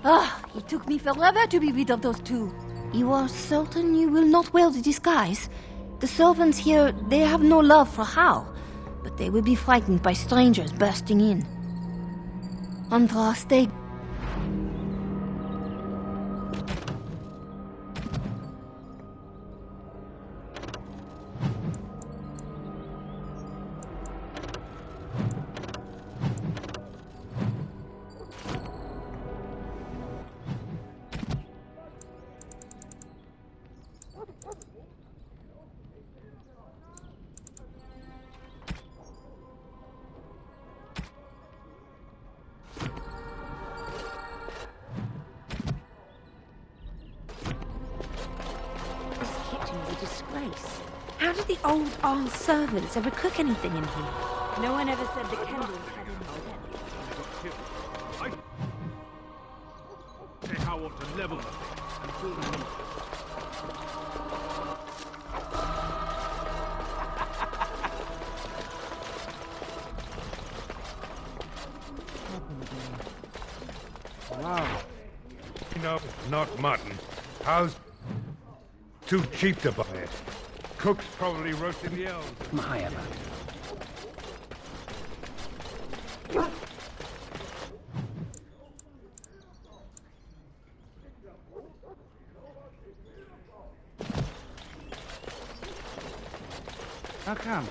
Ah, it took me forever to be rid of those two. You are certain you will not wear the disguise? The servants here, they have no love for Hal, but they will be frightened by strangers bursting in. Andras, they... How did the old Arl servants ever cook anything in here? No one ever said the candles had any Say how ought to level them and fill them in. Wow. You know, not mutton. How's too cheap to buy it? Cook's probably roasting the elves. Mahayana. How come?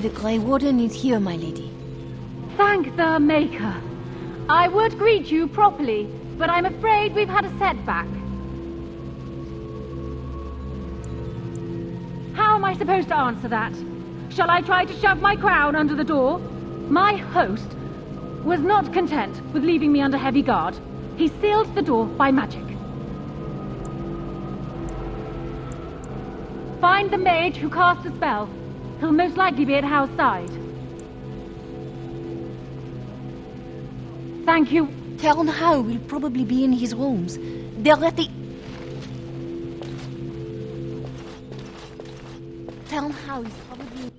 The Grey Warden is here, my lady. Thank the Maker. I would greet you properly, but I'm afraid we've had a setback. How am I supposed to answer that? Shall I try to shove my crown under the door? My host was not content with leaving me under heavy guard. He sealed the door by magic. Find the mage who cast the spell. He'll most likely be at Hal's side. Thank you. Tell Hal will probably be in his rooms. They're at the... Tell Hal is probably...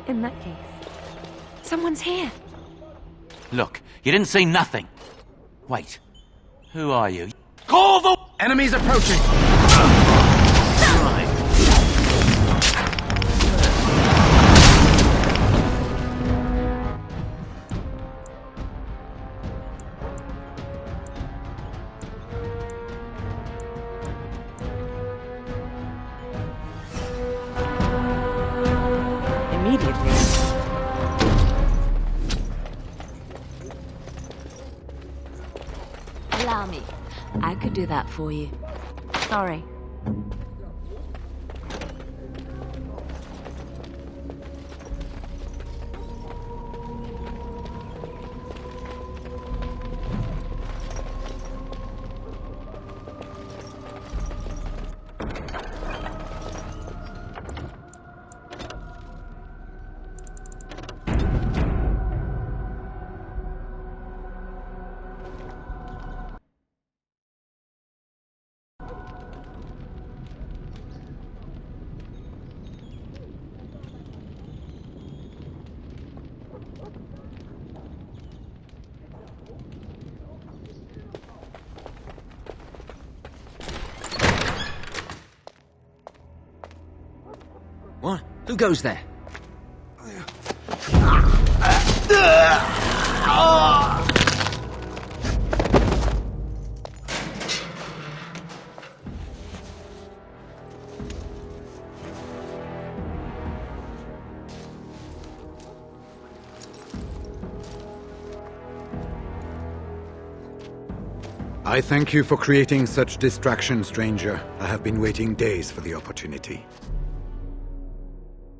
In that case, someone's here. Look, you didn't say nothing. Wait, who are you? Call the... Enemies approaching! Immediately. Allow me. I could do that for you. Sorry. What? Who goes there? I thank you for creating such distraction, stranger. I have been waiting days for the opportunity.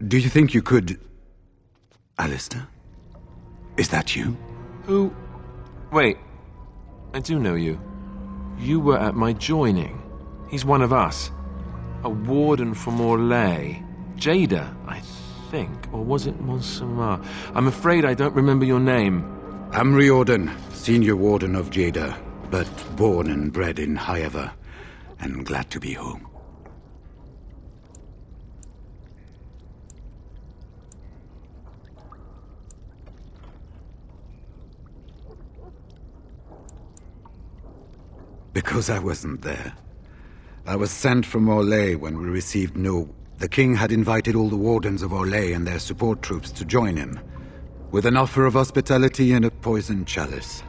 Do you think you could... Alistair? Is that you? Who? Wait. I do know you. You were at my joining. He's one of us. A warden from Orlais. Jada, I think. Or was it Montserrat? I'm afraid I don't remember your name. I'm Riordan, senior warden of Jada, but born and bred in Highever, and glad to be home. Because I wasn't there. I was sent from Orlais when we received no... The king had invited all the wardens of Orlais and their support troops to join him, with an offer of hospitality and a poisoned chalice.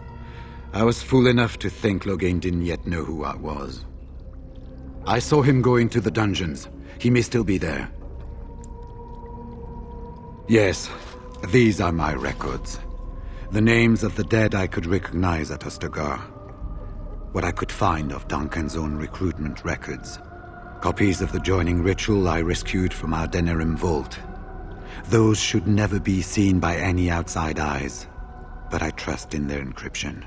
I was fool enough to think Loghain didn't yet know who I was. I saw him going to the dungeons. He may still be there. Yes, these are my records. The names of the dead I could recognize at Ostagar. What I could find of Duncan's own recruitment records. Copies of the joining ritual I rescued from our Denerim vault. Those should never be seen by any outside eyes, but I trust in their encryption.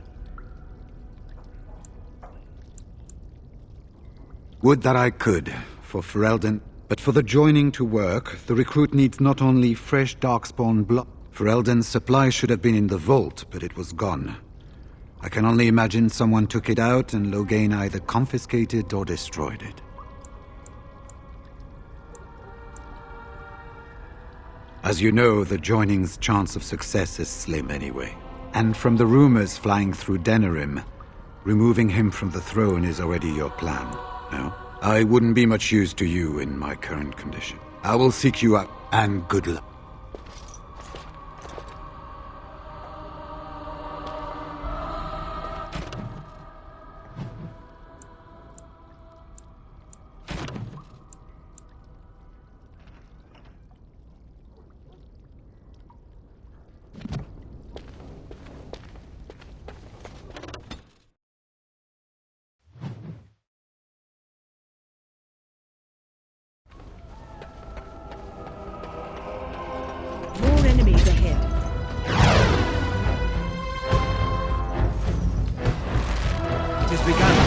Would that I could, for Ferelden, but for the joining to work, the recruit needs not only fresh darkspawn blood. Ferelden's supply should have been in the vault, but it was gone. I can only imagine someone took it out and Loghain either confiscated or destroyed it. As you know, the joining's chance of success is slim anyway. And from the rumors flying through Denerim, removing him from the throne is already your plan, no? I wouldn't be much use to you in my current condition. I will seek you out, and good luck. More enemies ahead. It has begun.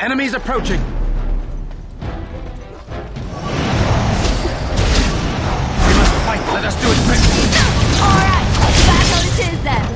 Enemies approaching! We must fight! Let us do it quickly! Alright, that's how it is then.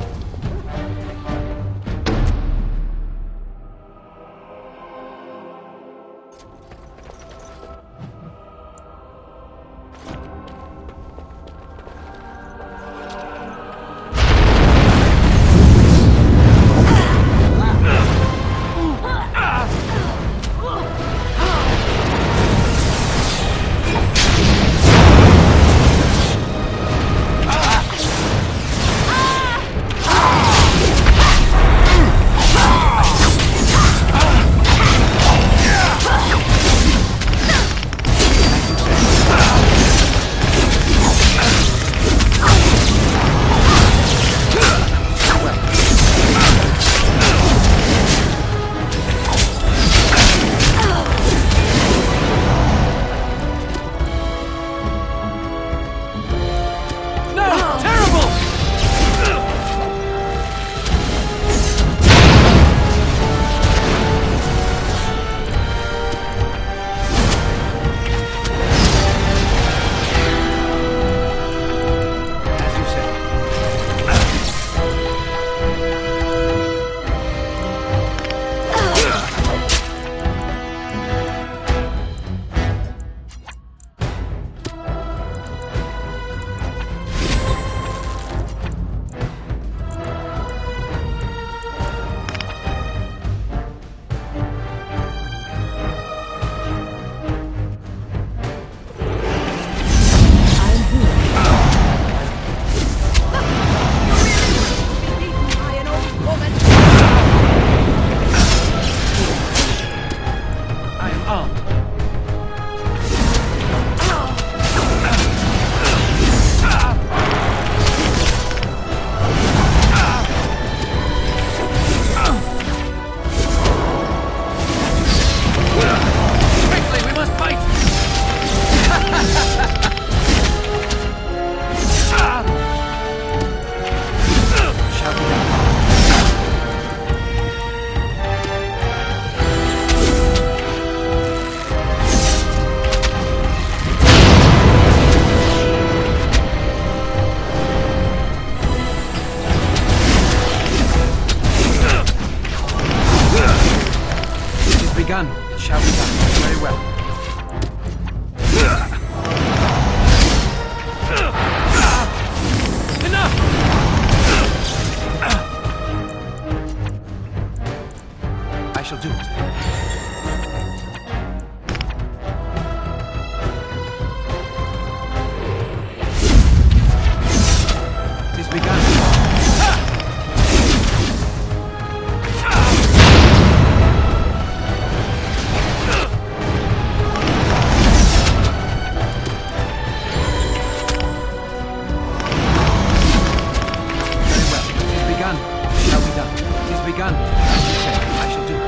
begun. As you said, I shall do it.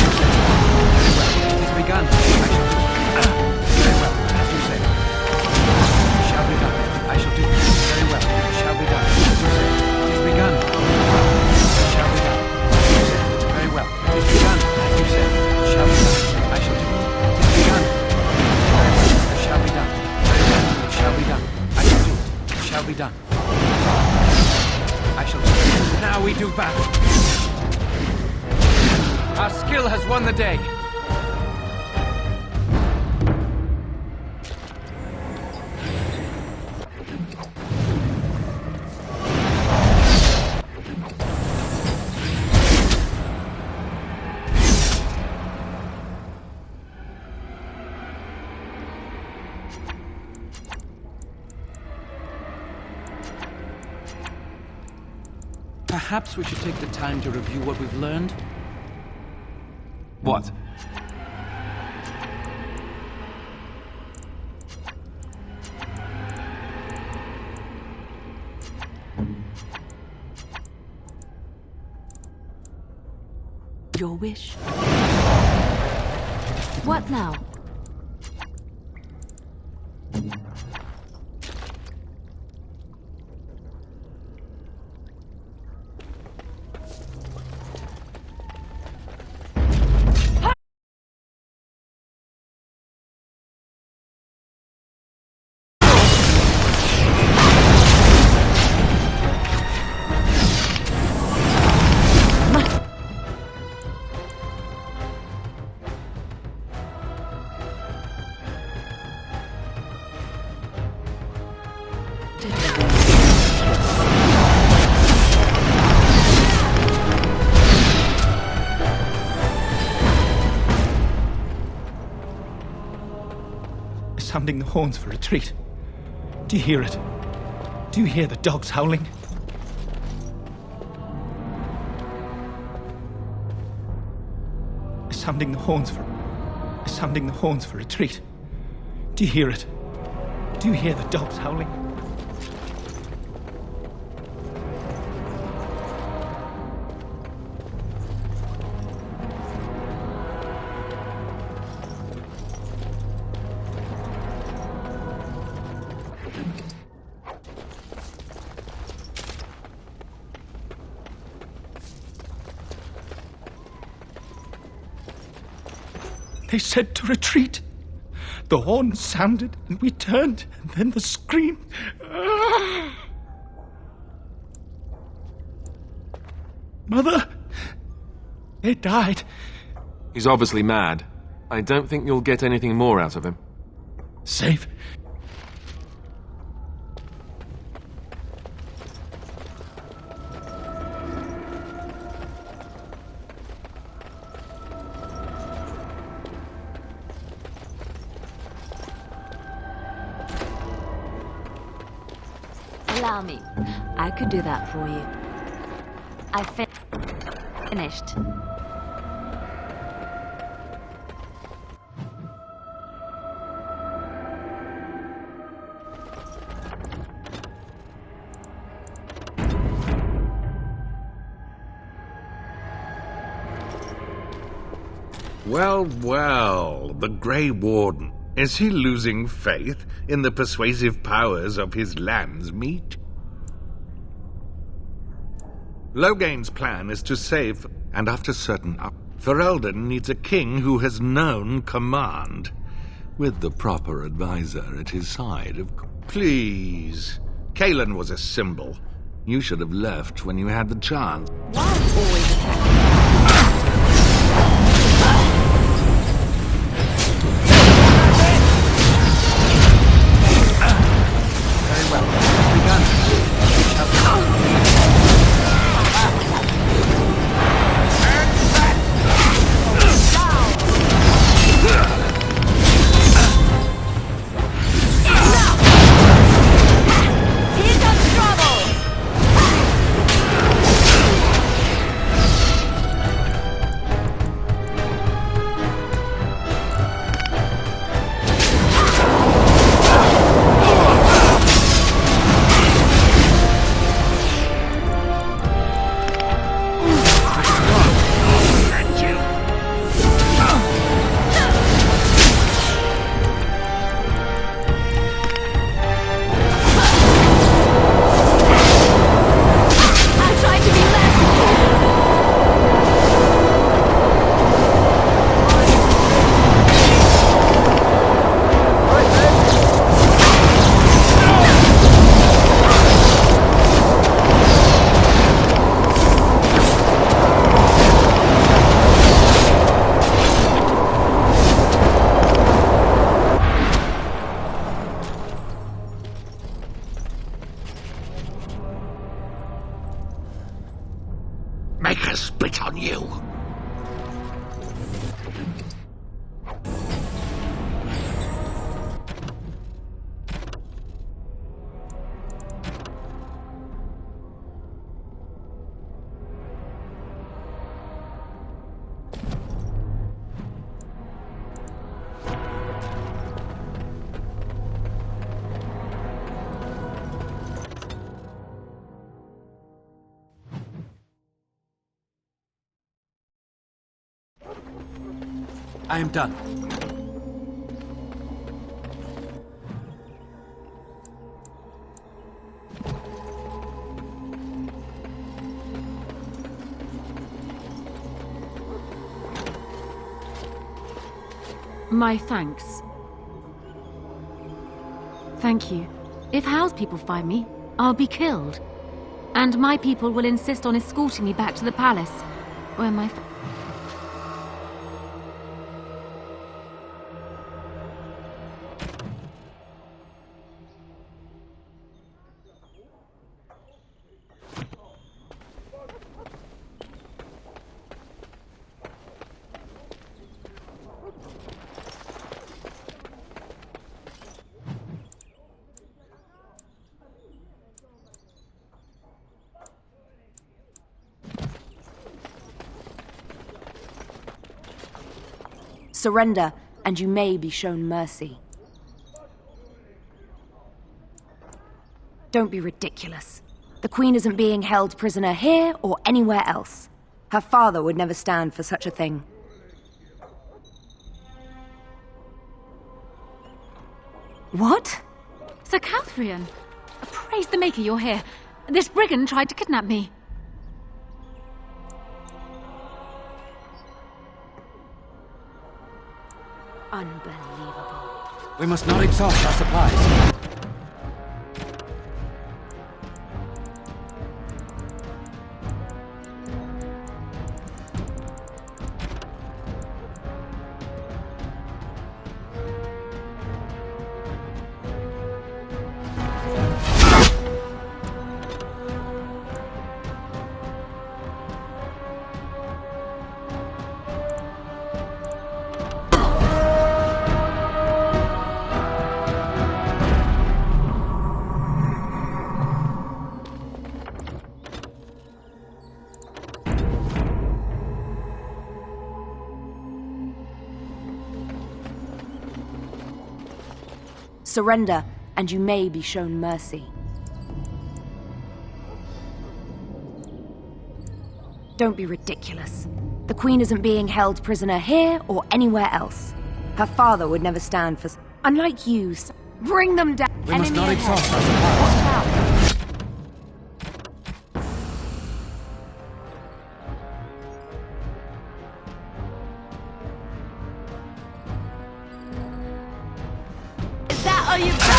Very well. It is begun. I shall do it. Very well. As you said. It shall be done. I shall do it. Very well. It shall be done. As you said. It is begun. It shall be done. As you said. Very well. It is begun. As you said. It shall be done. I shall do it. It is begun. Very well. It shall be done. Very well. It shall be done. I shall do it. It shall be done. I shall do it. Now we do battle. Our skill has won the day. Perhaps we should take the time to review what we've learned. What? Your wish. What now? Sounding the horns for retreat. Do you hear it? Do you hear the dogs howling? Sounding the horns for retreat. Do you hear it? Do you hear the dogs howling? They said to retreat. The horn sounded, and we turned, and then the scream. Mother! They died. He's obviously mad. I don't think you'll get anything more out of him. Safe. Allow me. I could do that for you. I finished. Well, well, the Grey Warden. Is he losing faith in the persuasive powers of his Landsmeet? Loghain's plan is to save, and after certain Ferelden needs a king who has known command, with the proper advisor at his side, of course. Please. Kalen was a symbol. You should have left when you had the chance. Why always attack? Very well. Begun. make her spit on you. I am done. My thanks. Thank you. If Howe's people find me, I'll be killed. And my people will insist on escorting me back to the palace, where my... Surrender, and you may be shown mercy. Don't be ridiculous. The Queen isn't being held prisoner here or anywhere else. Her father would never stand for such a thing. What? Sir Catherine! Praise the Maker you're here. This brigand tried to kidnap me. Unbelievable. We must not exhaust our supplies. Surrender, and you may be shown mercy. Don't be ridiculous. The Queen isn't being held prisoner here or anywhere else. Her father would never stand for... Unlike you, bring them down. We must Enemy not ahead. exhaust our supplies. Watch out. Is that all you've got?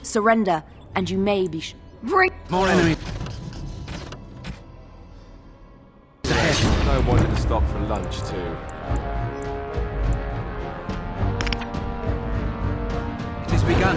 Surrender, and you may be bring More enemies. I wanted to stop for lunch too. It has begun.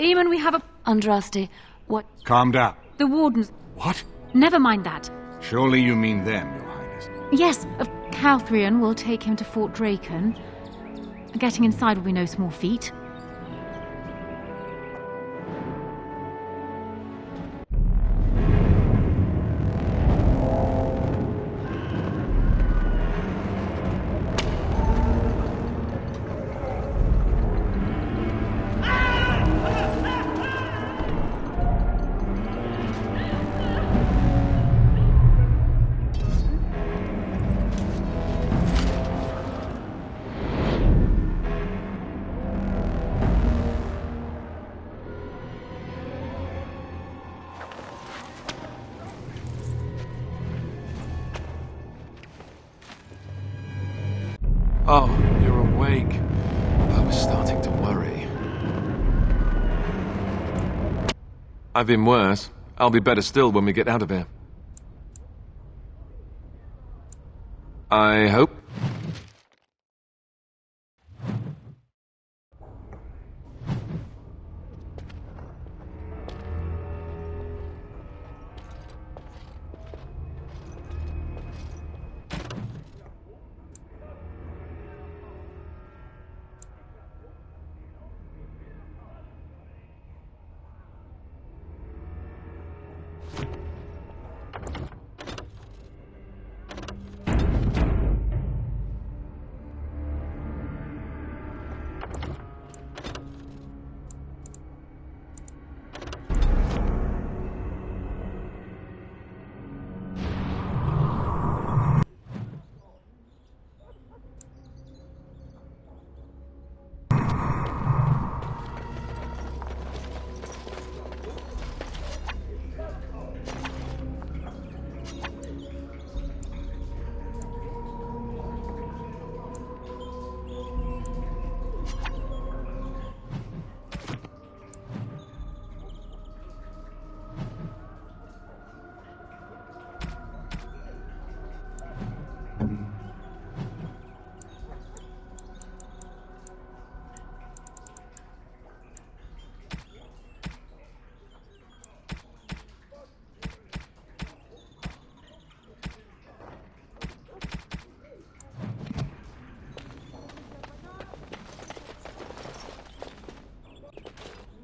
Eamon, we have a... Andraste, what? Calm down. The wardens... What? Never mind that. Surely you mean them, Your Highness. Yes, Calthrion will take him to Fort Draken. Getting inside will be no small feat. Oh, you're awake. I was starting to worry. I've been worse. I'll be better still when we get out of here. I hope.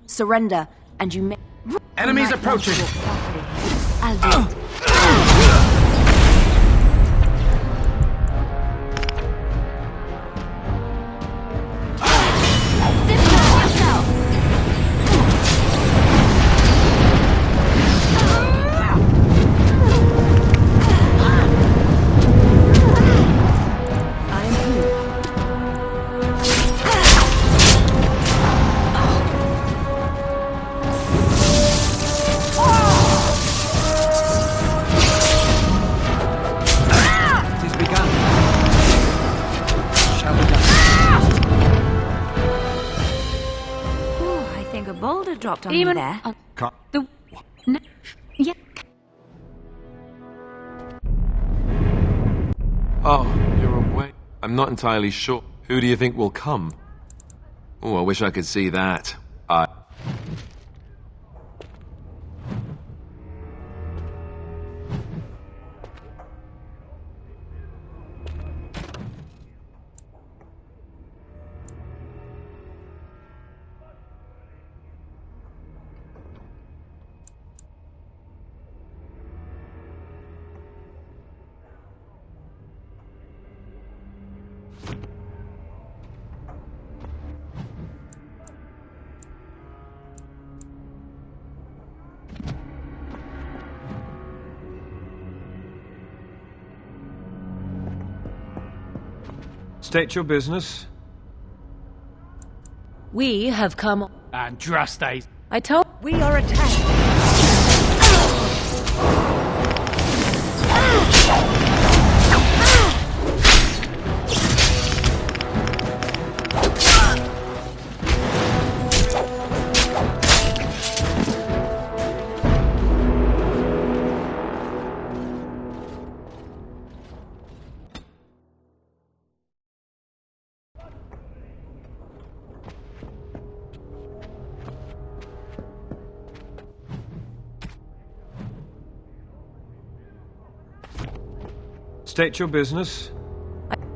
Surrender, and you may... Enemies approaching! I'll do it. Dropped on me there. Yeah. Oh, you're awake. I'm not entirely sure. Who do you think will come? Oh, I wish I could see that. State your business. We have come... Andraste. I told... We are attacked. State your business.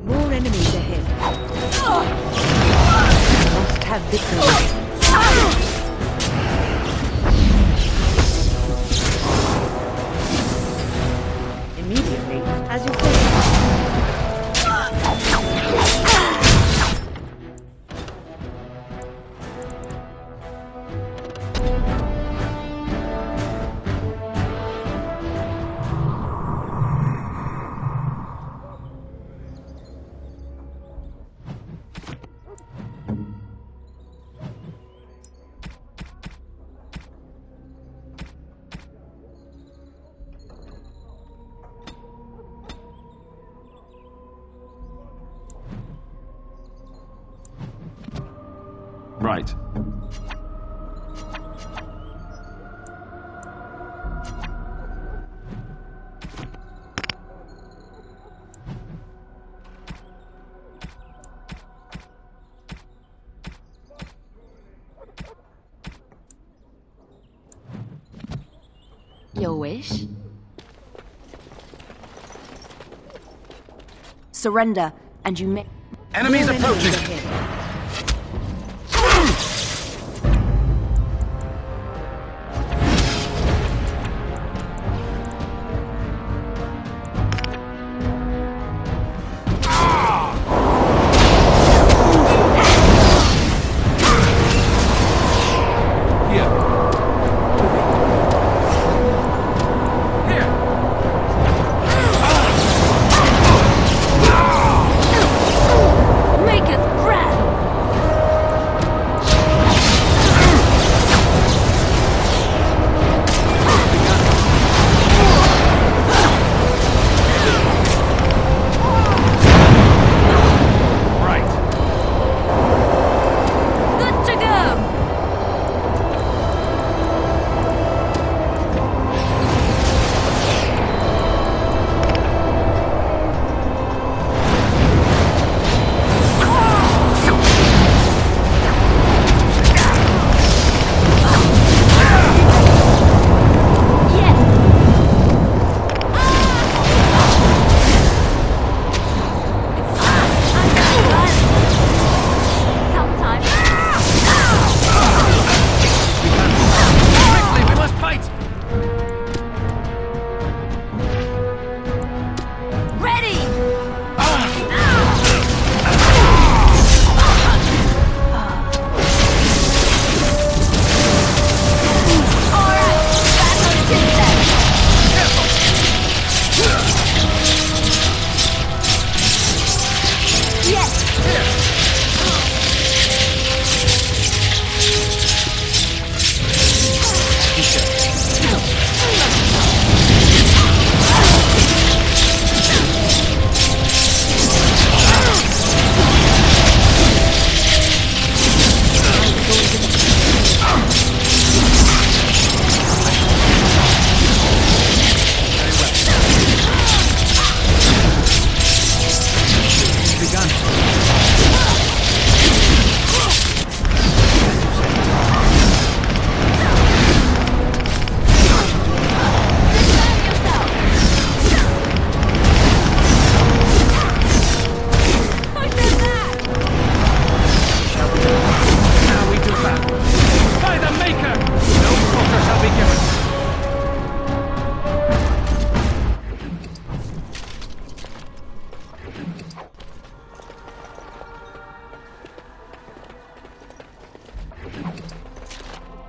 More enemies ahead. Must have victory. Immediately, as you say. Right. Your wish? Surrender, and you may. Enemies approaching!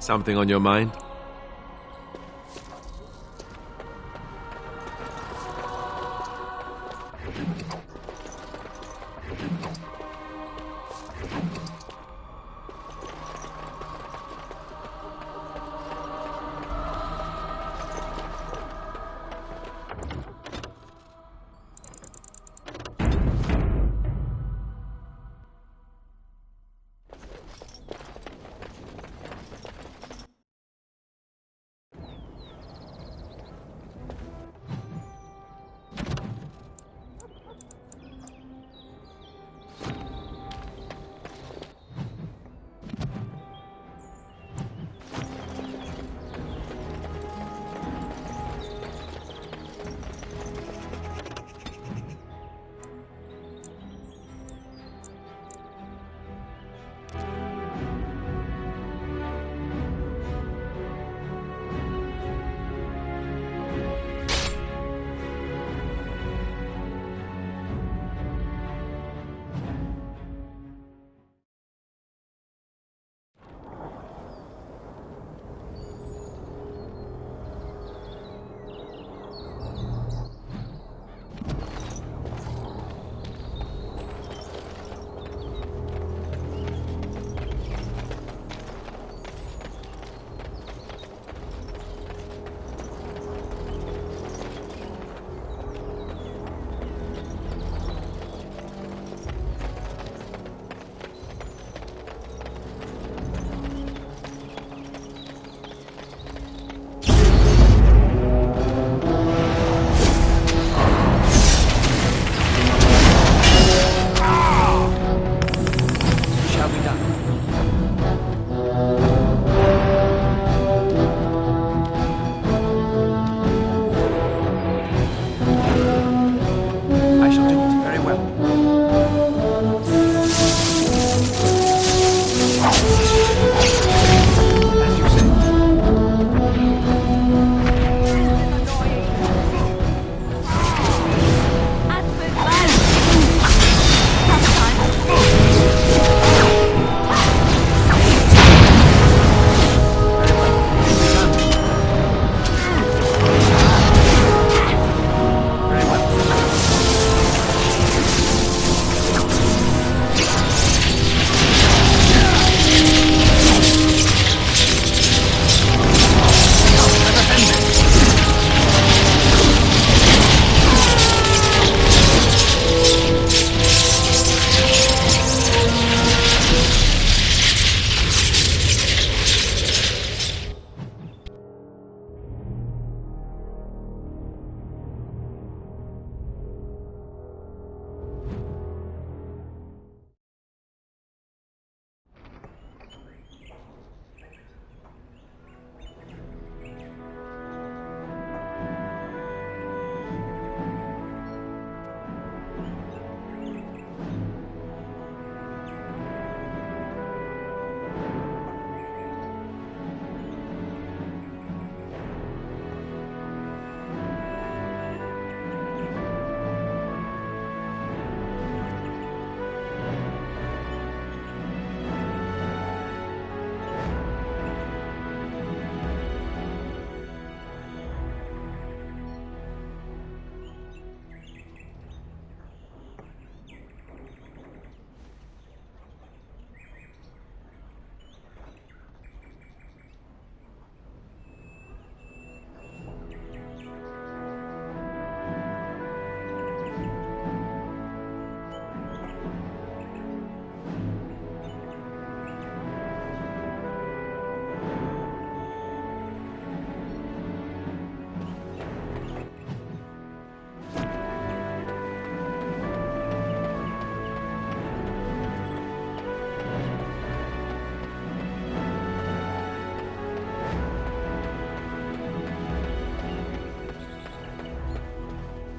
Something on your mind?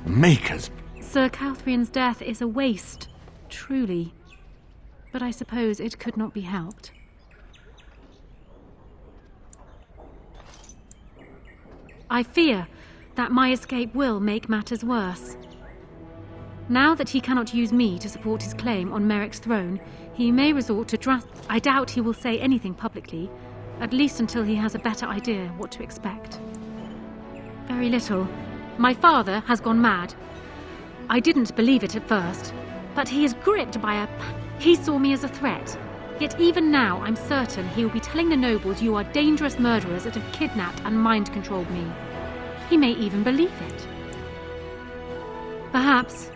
Makers. Sir Calthrian's death is a waste, truly. But I suppose it could not be helped. I fear that my escape will make matters worse. Now that he cannot use me to support his claim on Merrick's throne, he may resort to I doubt he will say anything publicly, at least until he has a better idea what to expect. Very little. My father has gone mad. I didn't believe it at first, but he is gripped by a... He saw me as a threat. Yet even now, I'm certain he will be telling the nobles you are dangerous murderers that have kidnapped and mind-controlled me. He may even believe it. Perhaps.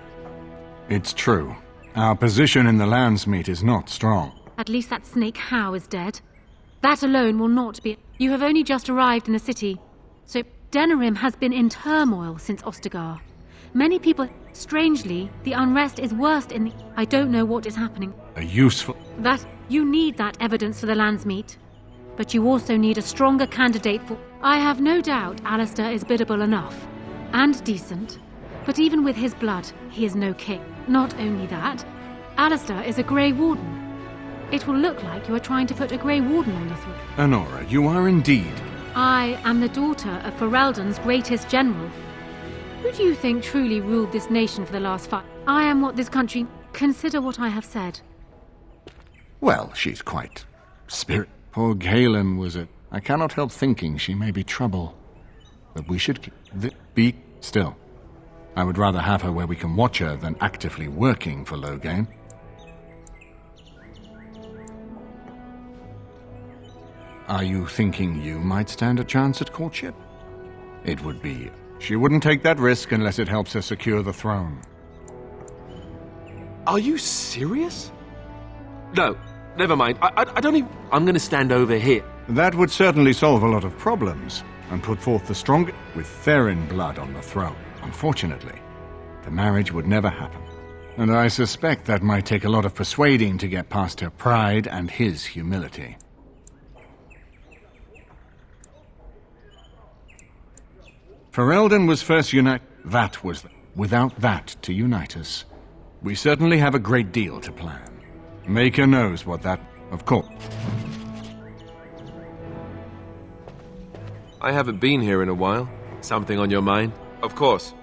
It's true. Our position in the Landsmeet is not strong. At least that snake Howe is dead. That alone will not be... You have only just arrived in the city, so Denerim has been in turmoil since Ostagar. Many people... Strangely, the unrest is worst in the... I don't know what is happening. A useful... That... You need that evidence for the Landsmeet. But you also need a stronger candidate for... I have no doubt Alistair is biddable enough. And decent. But even with his blood, he is no king. Not only that, Alistair is a Grey Warden. It will look like you are trying to put a Grey Warden on the throne. Honora, you are indeed... I am the daughter of Ferelden's greatest general. Who do you think truly ruled this nation for the last 5... I am what this country... Consider what I have said. Well, she's quite... spirit... Poor Galen was it. I cannot help thinking she may be trouble. But we should be still. I would rather have her where we can watch her than actively working for Loghain. Are you thinking you might stand a chance at courtship? It would be... She wouldn't take that risk unless it helps her secure the throne. Are you serious? No, never mind. I don't even... I'm gonna stand over here. That would certainly solve a lot of problems, and put forth the strongest... With Therin blood on the throne, unfortunately, the marriage would never happen. And I suspect that might take a lot of persuading to get past her pride and his humility. Ferelden was first united. That was... Without that to unite us, we certainly have a great deal to plan. Maker knows what that... Of course. I haven't been here in a while. Something on your mind? Of course.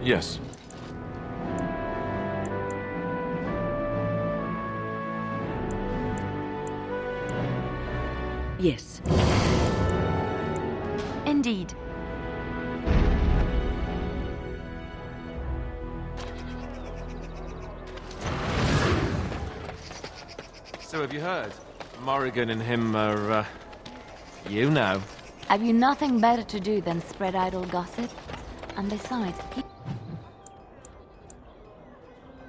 Yes. Yes. Indeed. So have you heard? Morrigan and him are, you know. Have you nothing better to do than spread idle gossip? And besides,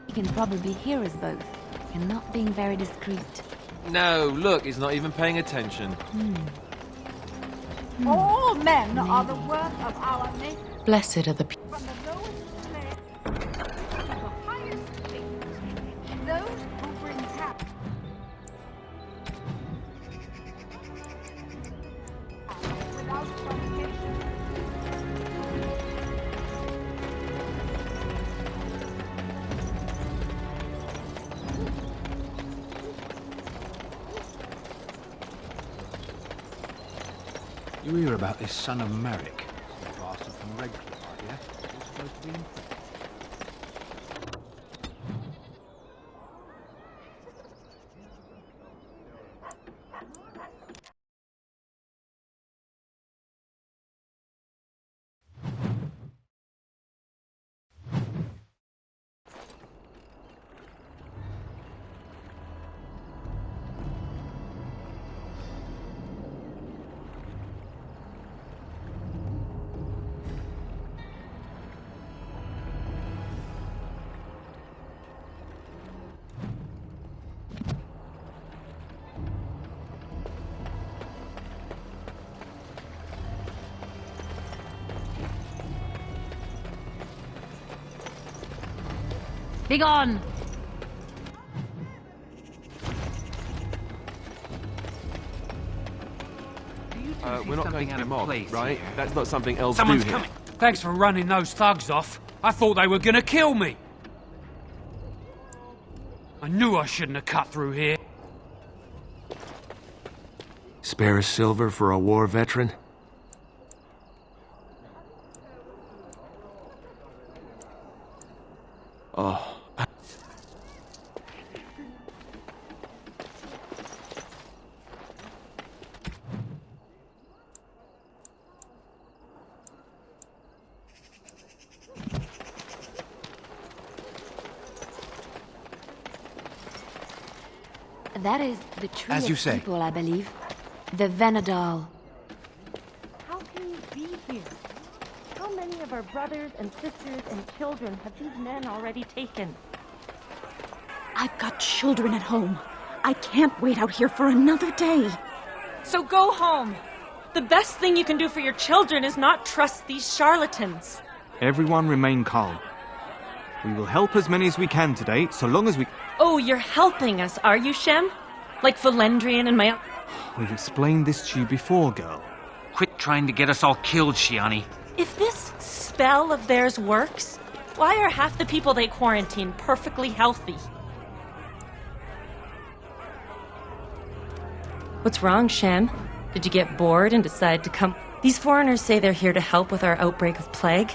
he can probably hear us both. You're not being very discreet. No, look, he's not even paying attention. All men are the work of our Maker. Blessed are the people. From the lowest slave to the highest king. Those who bring talent without provocation. You hear about this son of Merrick? Bastard from Redcliffe, yeah? He's supposed to be Begone! We're not going to the mob, right? Here? That's not something elves Someone's do here. coming. Thanks for running those thugs off. I thought they were gonna kill me. I knew I shouldn't have cut through here. Spare a silver for a war veteran? Oh. That is the tree As of you say. people, I believe. The Venedal. How can you be here? How many of our brothers and sisters and children have these men already taken? I've got children at home. I can't wait out here for another day. So go home. The best thing you can do for your children is not trust these charlatans. Everyone remain calm. We will help as many as we can today, so long as we... Oh, you're helping us, are you, Shem? Like Valendrian and my... We've explained this to you before, girl. Quit trying to get us all killed, Shiani. If this spell of theirs works, why are half the people they quarantine perfectly healthy? What's wrong, Shem? Did you get bored and decide to come? These foreigners say they're here to help with our outbreak of plague.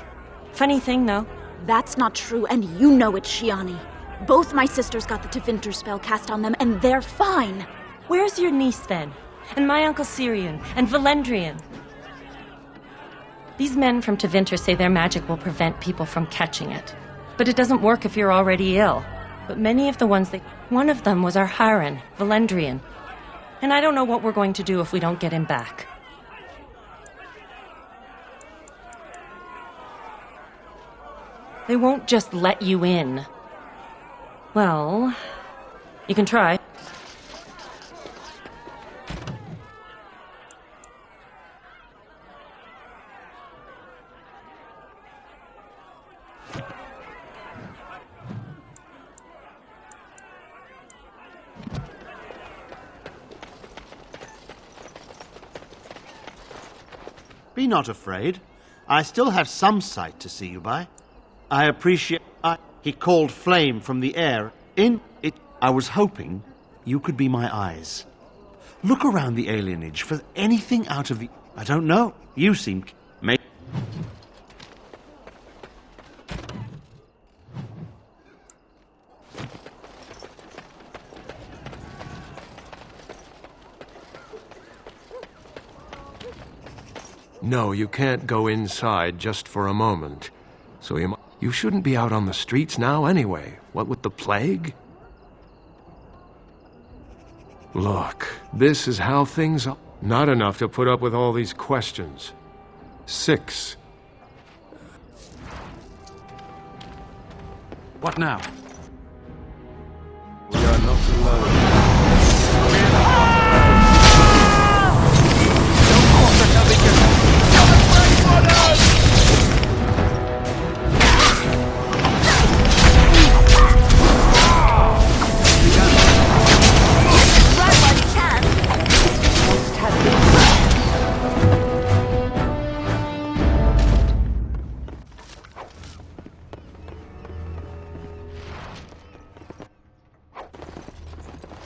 Funny thing, though. That's not true, and you know it, Shiani. Both my sisters got the Tevinter spell cast on them, and they're fine. Where's your niece, then? And my uncle Syrian, and Valendrian? These men from Tevinter say their magic will prevent people from catching it. But it doesn't work if you're already ill. But many of the ones that... One of them was our Hiren, Valendrian. And I don't know what we're going to do if we don't get him back. They won't just let you in. Well, you can try. Be not afraid. I still have some sight to see you by. I appreciate... He called flame from the air. In it, I was hoping you could be my eyes. Look around the alienage for anything out of the... I don't know. You seem... No, you can't go inside just for a moment. So you shouldn't be out on the streets now anyway. What with the plague? Look, this is how things are. Not enough to put up with all these questions. 6. What now? We are not alone.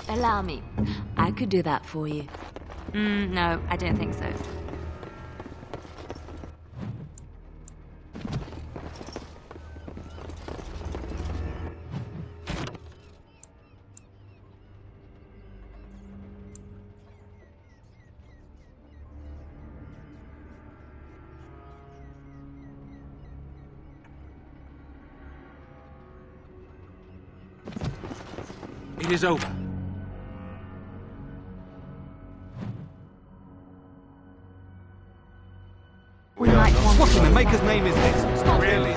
Allow me. I could do that for you. No, I don't think so. It is over. What in the maker's name is this? It's not really.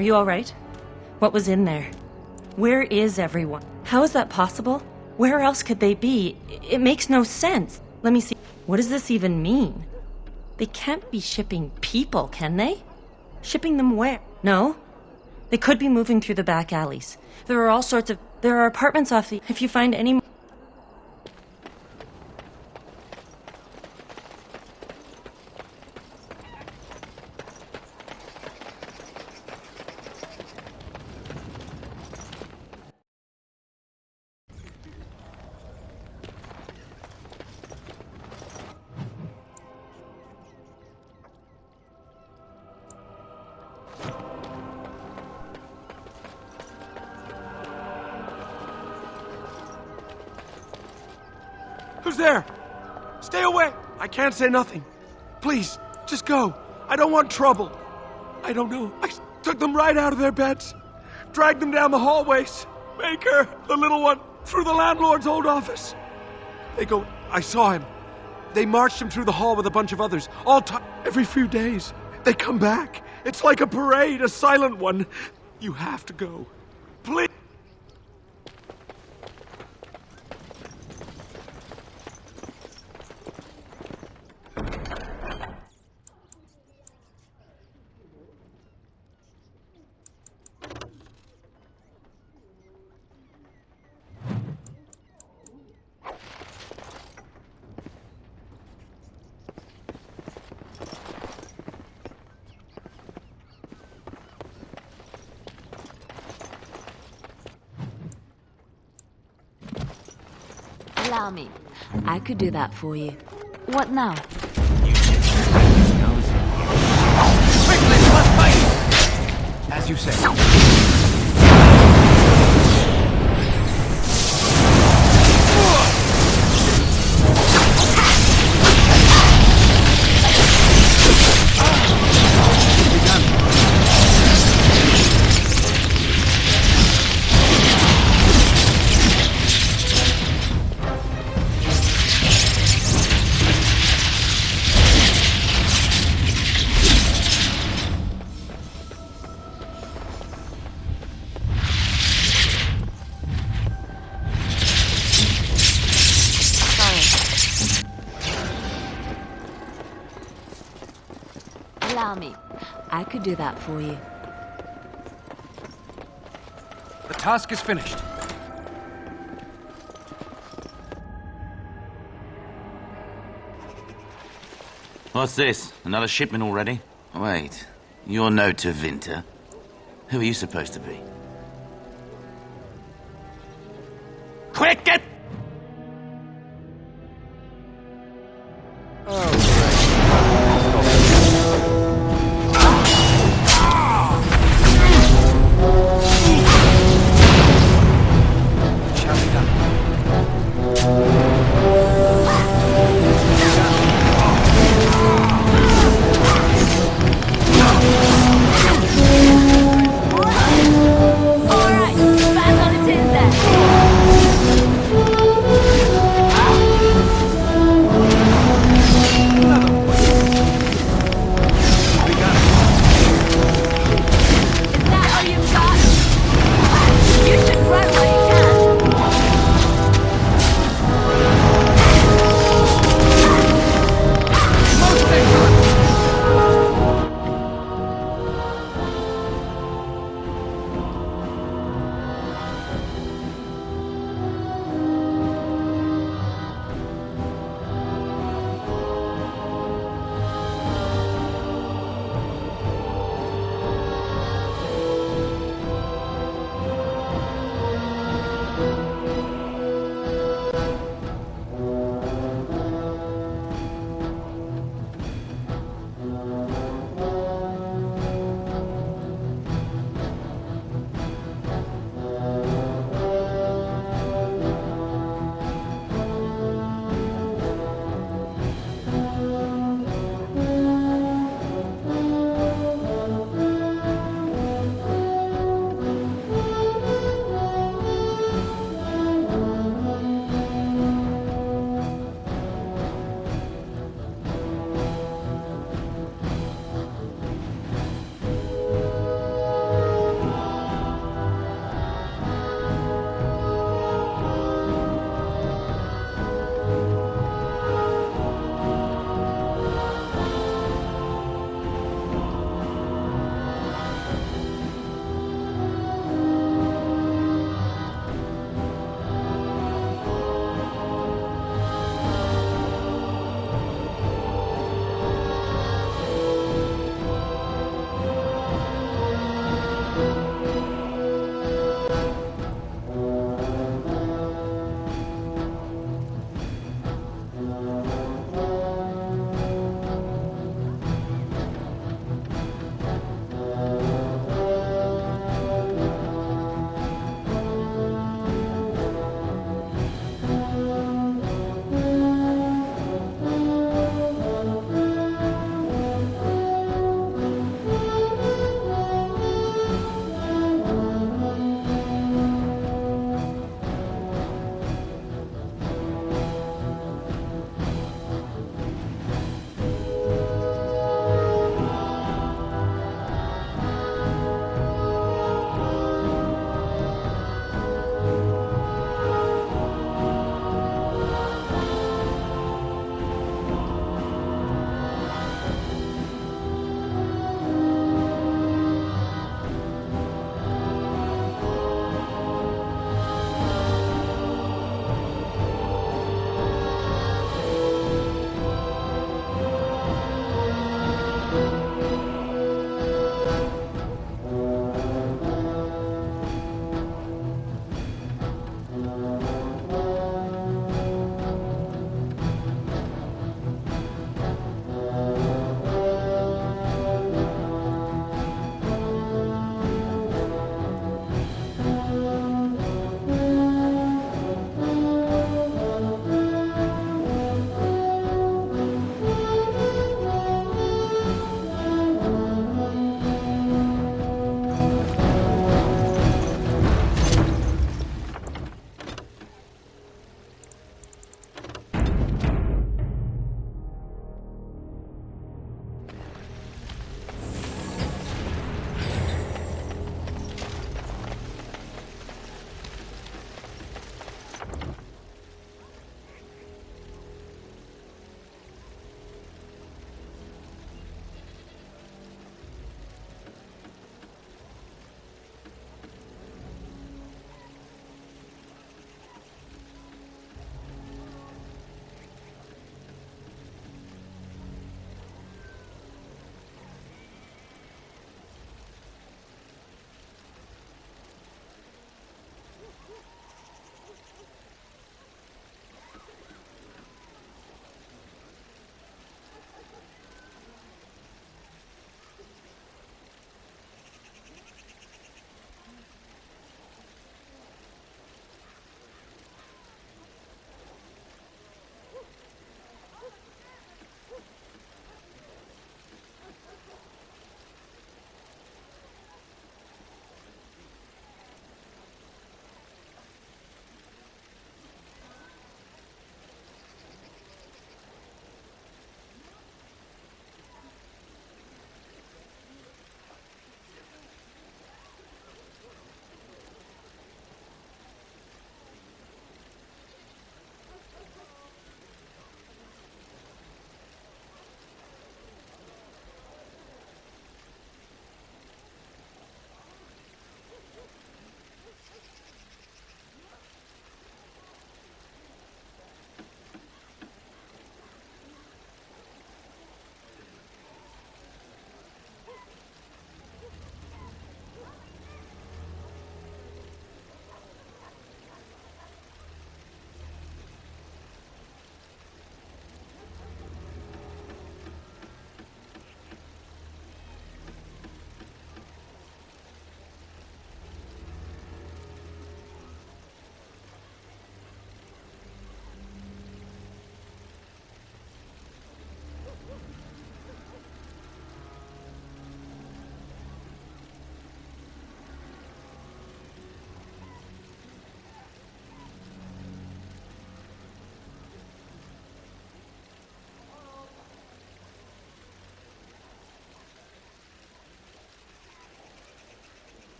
Are you all right? What was in there? Where is everyone? How is that possible? Where else could they be? It makes no sense. Let me see. What does this even mean? They can't be shipping people, can they? Shipping them where? No? They could be moving through the back alleys. There are all sorts of... There are apartments off the... If you find any... Who's there? Stay away! I can't say nothing. Please, just go. I don't want trouble. I don't know. I took them right out of their beds. Dragged them down the hallways. Baker, the little one, through the landlord's old office. They go... I saw him. They marched him through the hall with a bunch of others. Every few days. They come back. It's like a parade, a silent one. You have to go. Please. Allow me. I could do that for you. What now? Quickly, we must fight! As you say. Allow me. I could do that for you. The task is finished. What's this? Another shipment already? Wait, you're no Tevinter. Who are you supposed to be? Quick, get... Alright, back on the tin then.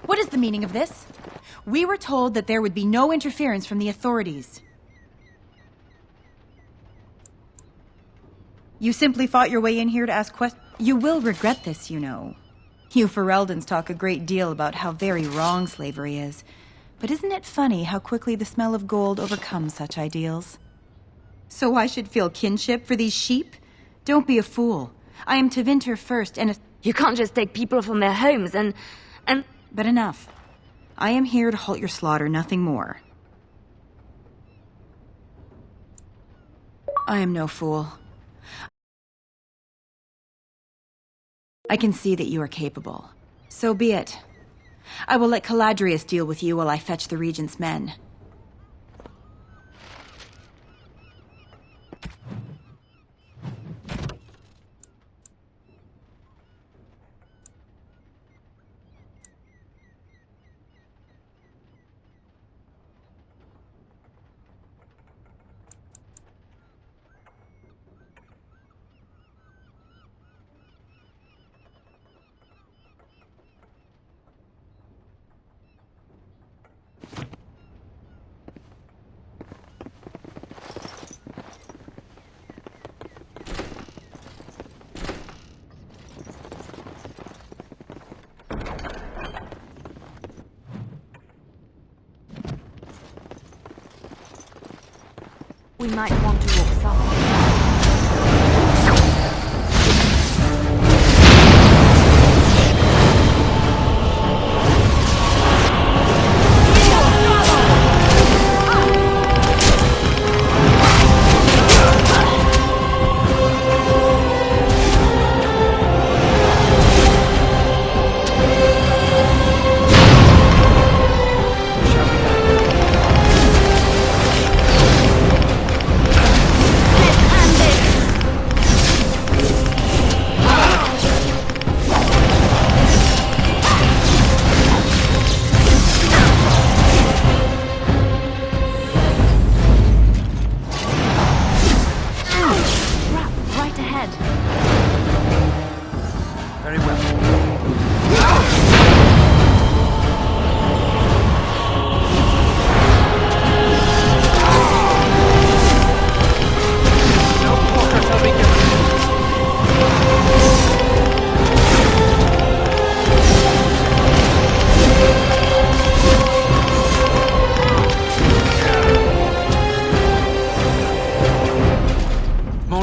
What is the meaning of this? We were told that there would be no interference from the authorities. You simply fought your way in here to ask questions. You will regret this, you know. You Fereldans talk a great deal about how very wrong slavery is. But isn't it funny how quickly the smell of gold overcomes such ideals? So I should feel kinship for these sheep? Don't be a fool. I am Tevinter first, and You can't just take people from their homes and... But enough. I am here to halt your slaughter, nothing more. I am no fool. I can see that you are capable. So be it. I will let Caladrius deal with you while I fetch the Regent's men. We might want to walk softly.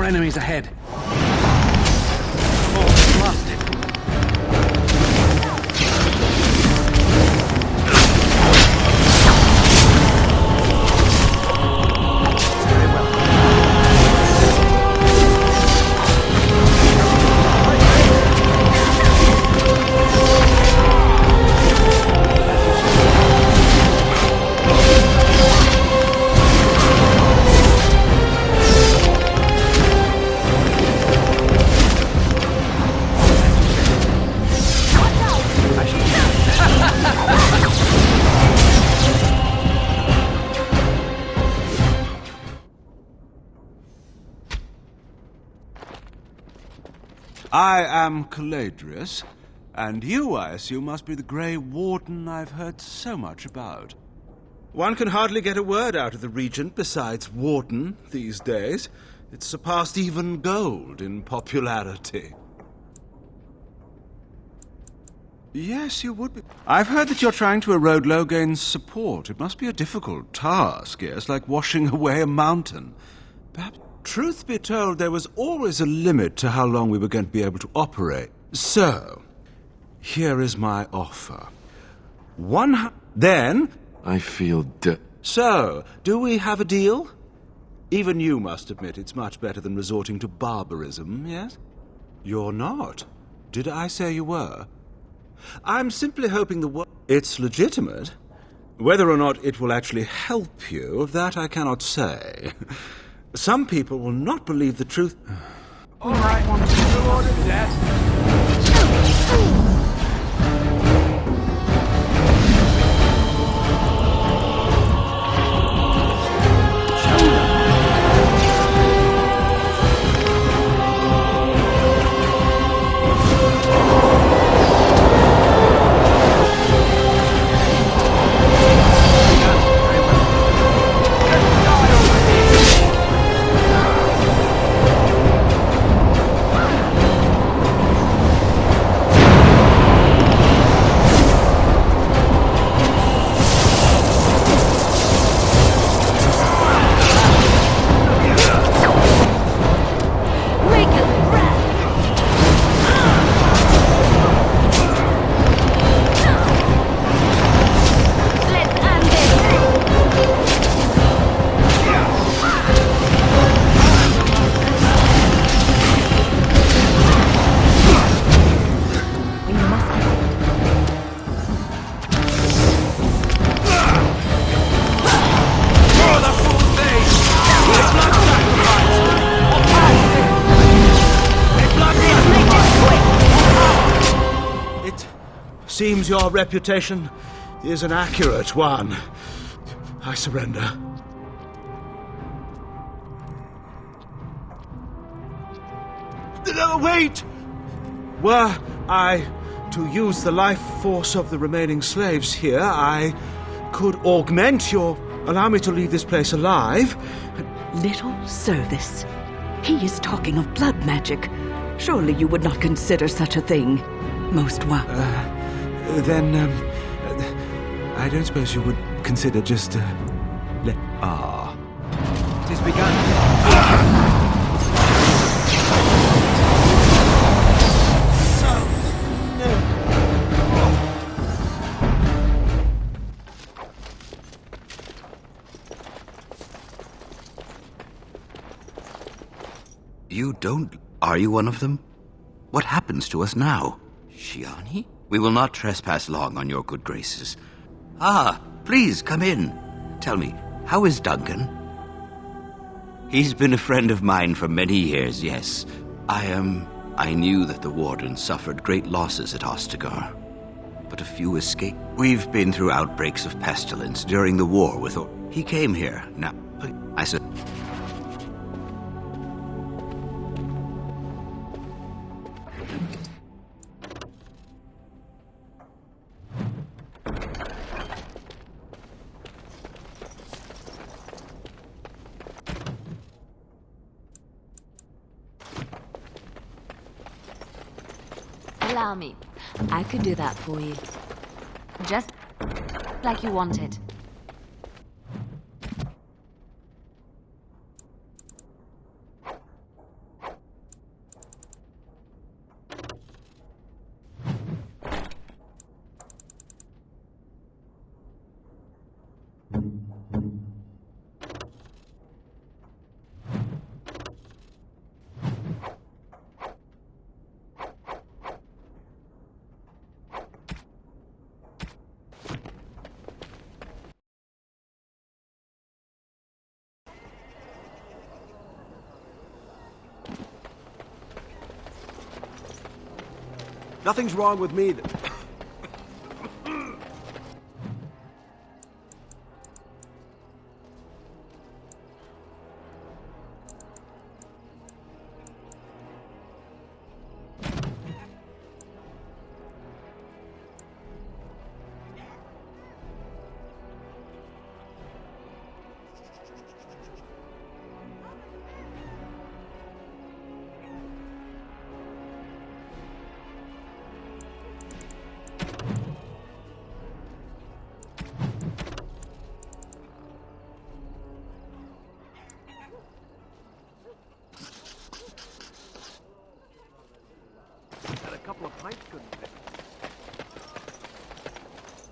Enemies ahead. I am Caladrius, and you, I assume, must be the Grey Warden I've heard so much about. One can hardly get a word out of the Regent besides Warden these days. It's surpassed even gold in popularity. Yes, you would be. I've heard that you're trying to erode Logain's support. It must be a difficult task, yes, like washing away a mountain. Perhaps, truth be told, there was always a limit to how long we were going to be able to operate. So, here is my offer. Then... I feel So, do we have a deal? Even you must admit it's much better than resorting to barbarism, yes? You're not. Did I say you were? I'm simply hoping it's legitimate. Whether or not it will actually help you, that I cannot say. Some people will not believe the truth. All right, who ordered that? Seems your reputation is an accurate one. I surrender. Wait! Were I to use the life force of the remaining slaves here, I could augment your... Allow me to leave this place alive. Little service. He is talking of blood magic. Surely you would not consider such a thing. Most welcome. Then, I don't suppose you would consider just, let... It has begun. You don't... Are you one of them? What happens to us now? Shiani? We will not trespass long on your good graces. Ah, please, come in. Tell me, how is Duncan? He's been a friend of mine for many years, yes. I knew that the Warden suffered great losses at Ostagar, but a few escaped. We've been through outbreaks of pestilence during the war with... He came here. Now, I said... Allow me. I could do that for you. Just like you wanted. Nothing's wrong with me.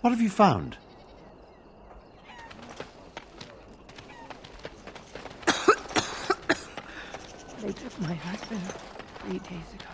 What have you found? They took my husband 3 days ago.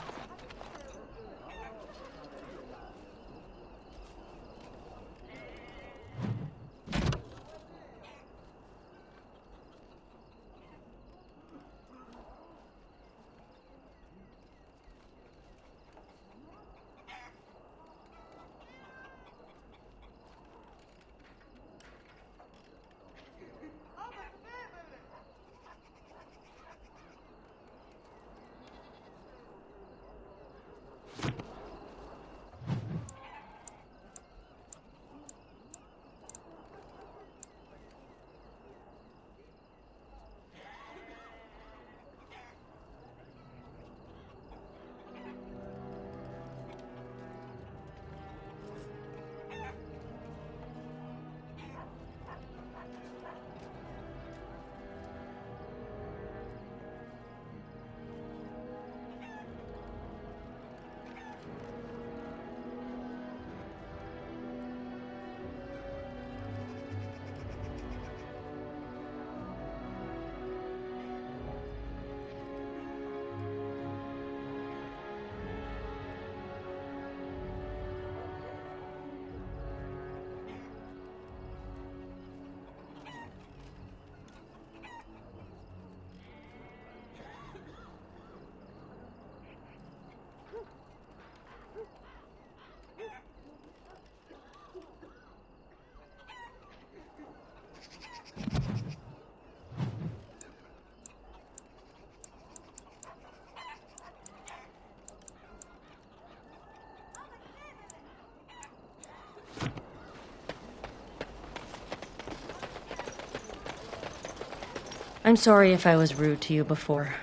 I'm sorry if I was rude to you before.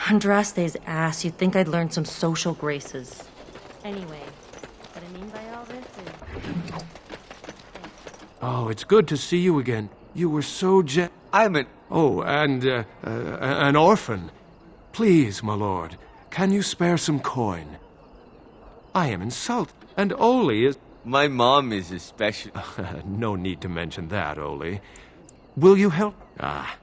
Andraste's ass, you'd think I'd learned some social graces. Anyway, what I mean by all this is... Oh, it's good to see you again. You were so I'm an... Oh, and, an orphan. Please, my lord, can you spare some coin? I am insulted, and Oli is... My mom is especially... No need to mention that, Oli. Will you help? Ah.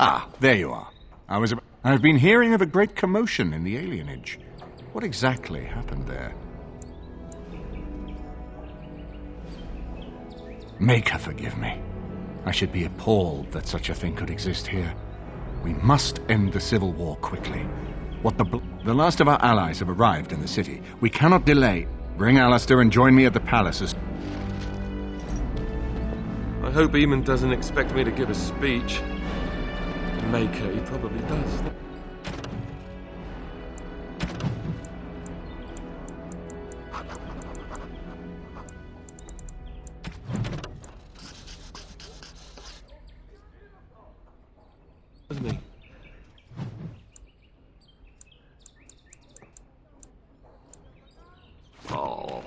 Ah, there you are. I've been hearing of a great commotion in the alienage. What exactly happened there? Make her forgive me. I should be appalled that such a thing could exist here. We must end the civil war quickly. The last of our allies have arrived in the city. We cannot delay. Bring Alistair and join me at the palace. I hope Eamon doesn't expect me to give a speech. Maker, he probably does. Doesn't he? Oh.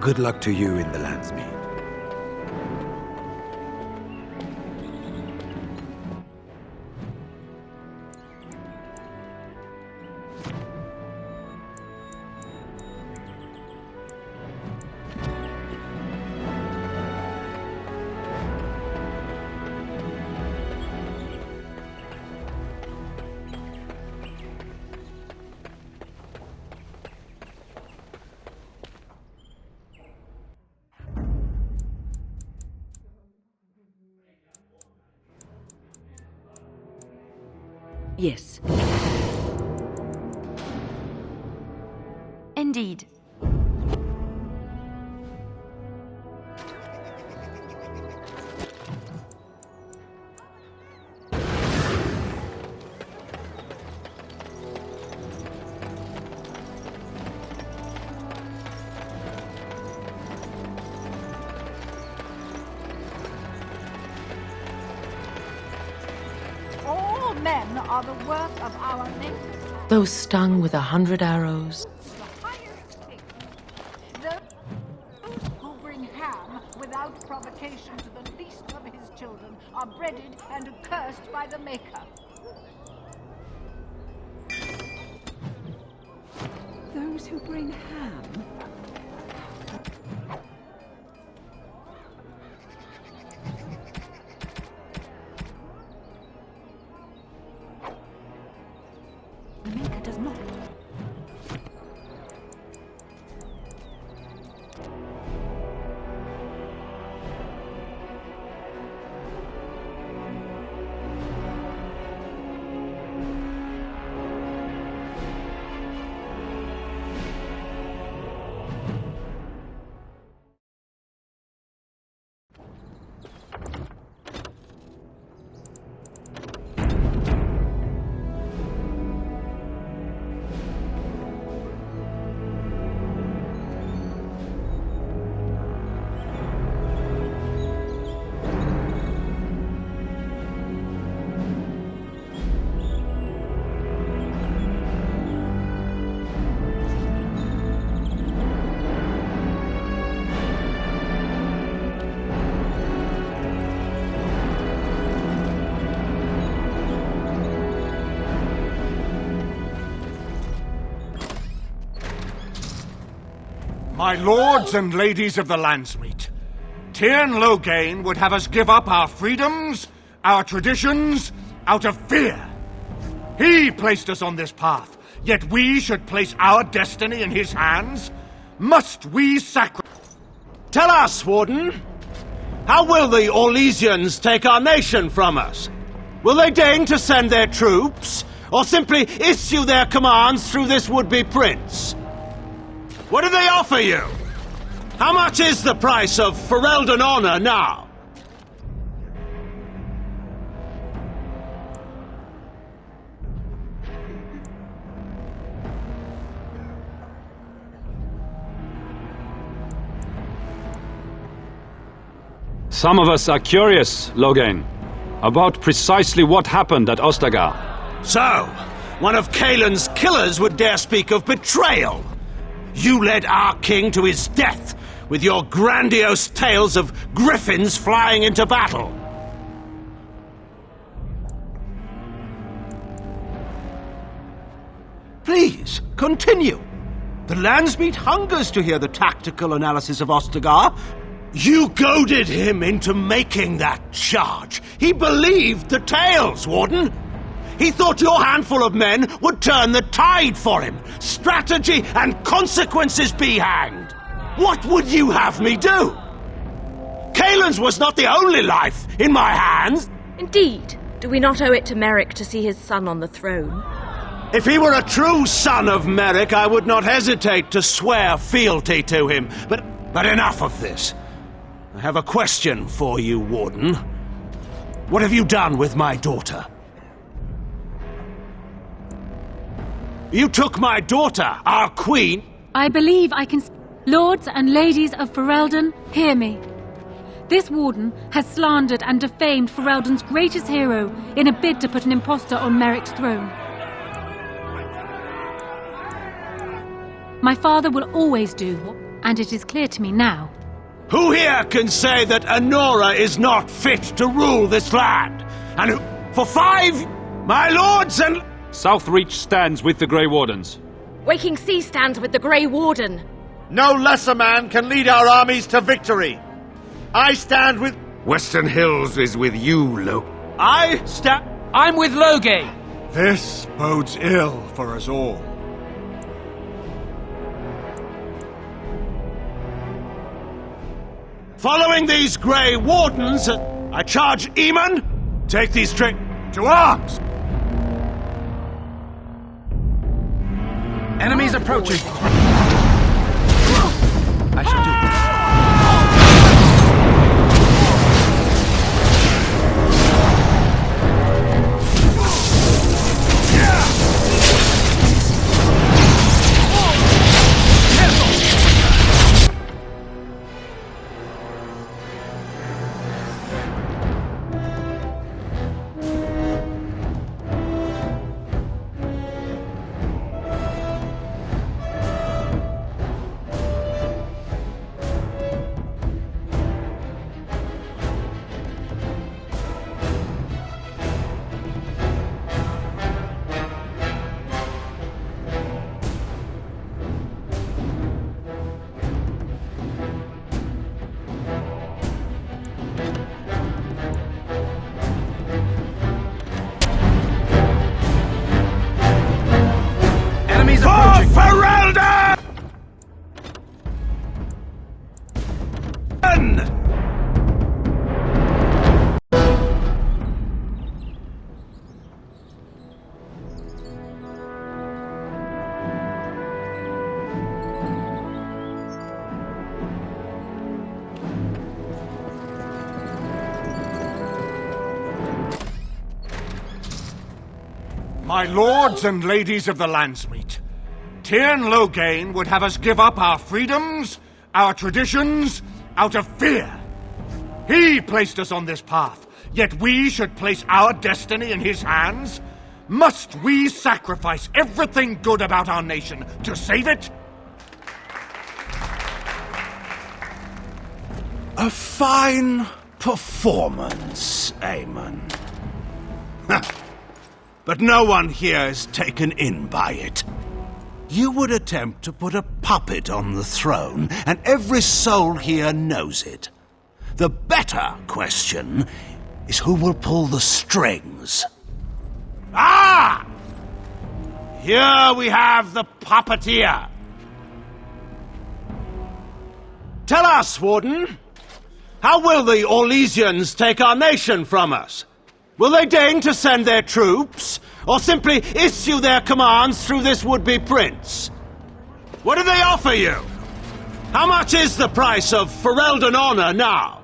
Good luck to you in the Landsmeet. Yes. Indeed. All men are the work of our nature. Though stung with 100 arrows, Those who bring ham without provocation to the least of his children are breaded and accursed by the Maker. Those who bring ham. The Maker does not. My lords and ladies of the Landsmeet, Tyrn Loghain would have us give up our freedoms, our traditions, out of fear. He placed us on this path, yet we should place our destiny in his hands? Must we sacrifice? Tell us, Warden. How will the Orlesians take our nation from us? Will they deign to send their troops, or simply issue their commands through this would-be prince? What do they offer you? How much is the price of Ferelden honor now? Some of us are curious, Loghain, about precisely what happened at Ostagar. So, one of Kaelin's killers would dare speak of betrayal. You led our king to his death with your grandiose tales of griffins flying into battle. Please, continue. The Landsmeet hungers to hear the tactical analysis of Ostagar. You goaded him into making that charge. He believed the tales, Warden. He thought your handful of men would turn the tide for him. Strategy and consequences be hanged. What would you have me do? Kaelin's was not the only life in my hands. Indeed. Do we not owe it to Merrick to see his son on the throne? If he were a true son of Merrick, I would not hesitate to swear fealty to him. But enough of this. I have a question for you, Warden. What have you done with my daughter? You took my daughter, our queen. I believe I can... Lords and ladies of Ferelden, hear me. This warden has slandered and defamed Ferelden's greatest hero in a bid to put an impostor on Merrick's throne. My father will always do, and it is clear to me now. Who here can say that Anora is not fit to rule this land? And who, for 5, my lords and... Southreach stands with the Grey Wardens. Waking Sea stands with the Grey Warden. No lesser man can lead our armies to victory. I stand with... Western Hills is with you, I'm with Loghain. This bodes ill for us all. Following these Grey Wardens, I charge Eamon, take these straight to arms! Enemies approaching! I shall do this. Enemies approaching! Ferelden! My lords and ladies of the Landsmeet, Tyrn Loghain would have us give up our freedoms, our traditions, out of fear. He placed us on this path, yet we should place our destiny in his hands? Must we sacrifice everything good about our nation to save it? A fine performance, Aemon. But no one here is taken in by it. You would attempt to put a puppet on the throne, and every soul here knows it. The better question is who will pull the strings. Ah! Here we have the puppeteer. Tell us, Warden, how will the Orlesians take our nation from us? Will they deign to send their troops, or simply issue their commands through this would-be prince? What do they offer you? How much is the price of Ferelden honor now?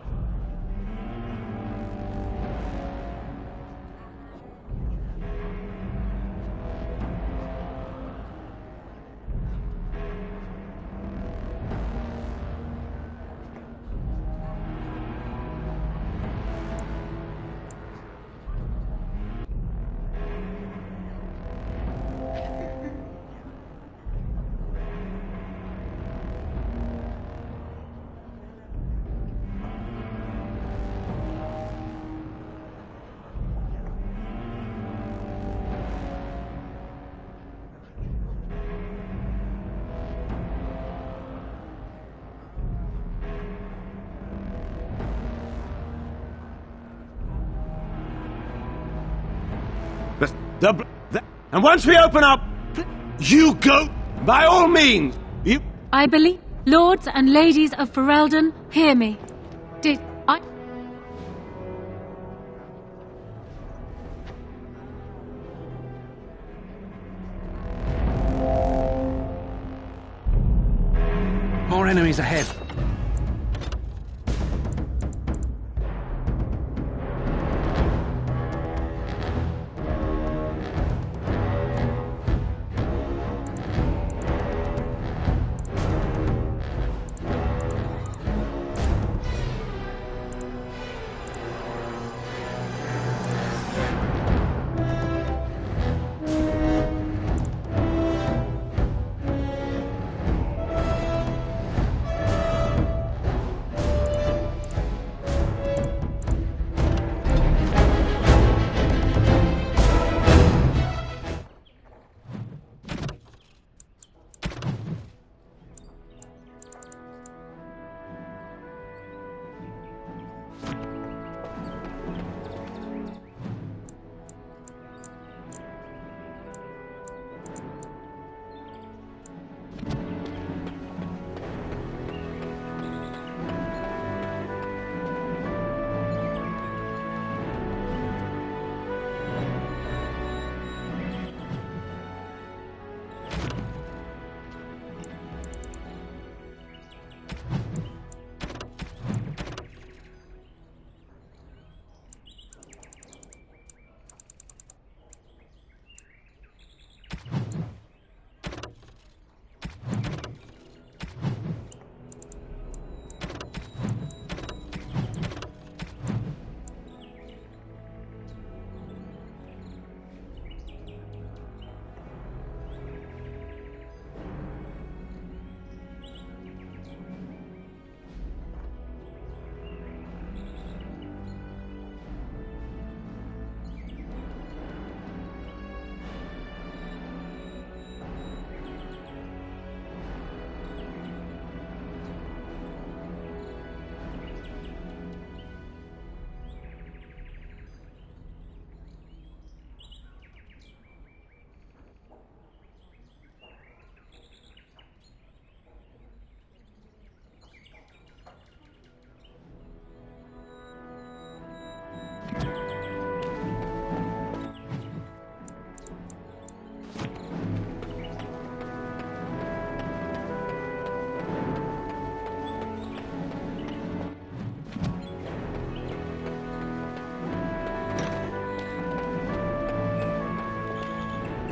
And once we open up, you go, by all means, you... I believe, lords and ladies of Ferelden, hear me. Did I... More enemies ahead.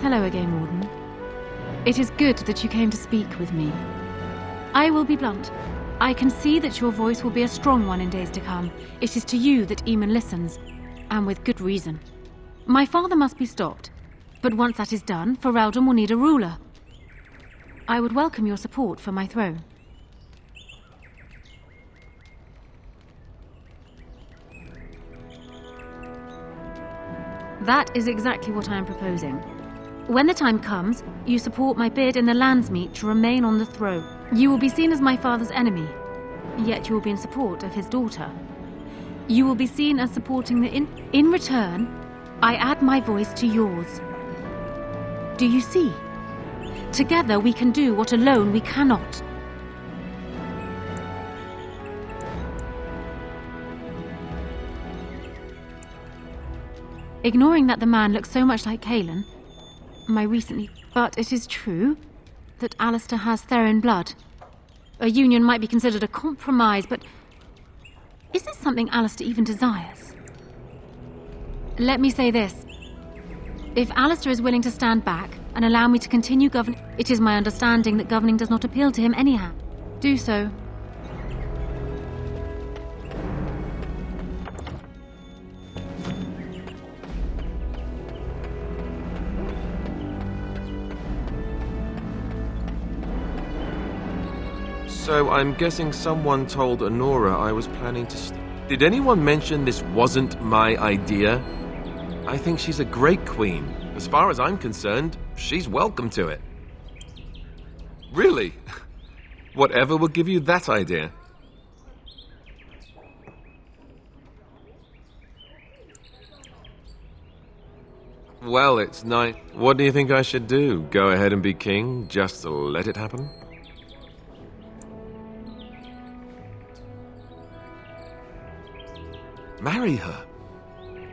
Hello again, Warden. It is good that you came to speak with me. I will be blunt. I can see that your voice will be a strong one in days to come. It is to you that Eamon listens, and with good reason. My father must be stopped, but once that is done, Ferelden will need a ruler. I would welcome your support for my throne. That is exactly what I am proposing. When the time comes, you support my bid in the Landsmeet to remain on the throne. You will be seen as my father's enemy, yet you will be in support of his daughter. You will be seen as supporting the In return, I add my voice to yours. Do you see? Together we can do what alone we cannot. Ignoring that the man looks so much like Cailan, but it is true that Alistair has Theron blood. A union might be considered a compromise, but is this something Alistair even desires? Let me say this. If Alistair is willing to stand back and allow me to continue governing, it is my understanding that governing does not appeal to him anyhow. Do so. So I'm guessing someone told Honora I was planning to... Did anyone mention this wasn't my idea? I think she's a great queen. As far as I'm concerned, she's welcome to it. Really? Whatever would give you that idea? Well, it's nice. What do you think I should do? Go ahead and be king, just to let it happen? Marry her?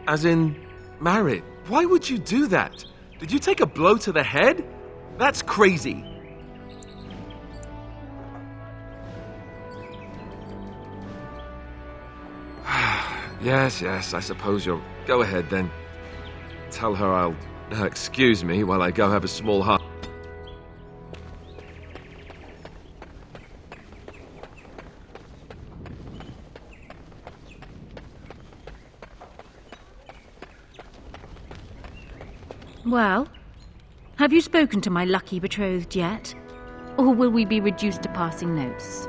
As in, married? Why would you do that? Did you take a blow to the head? That's crazy. Yes, I suppose you're... Go ahead, then. Tell her I'll... excuse me while I go have a small hut. Well, have you spoken to my lucky betrothed yet? Or will we be reduced to passing notes?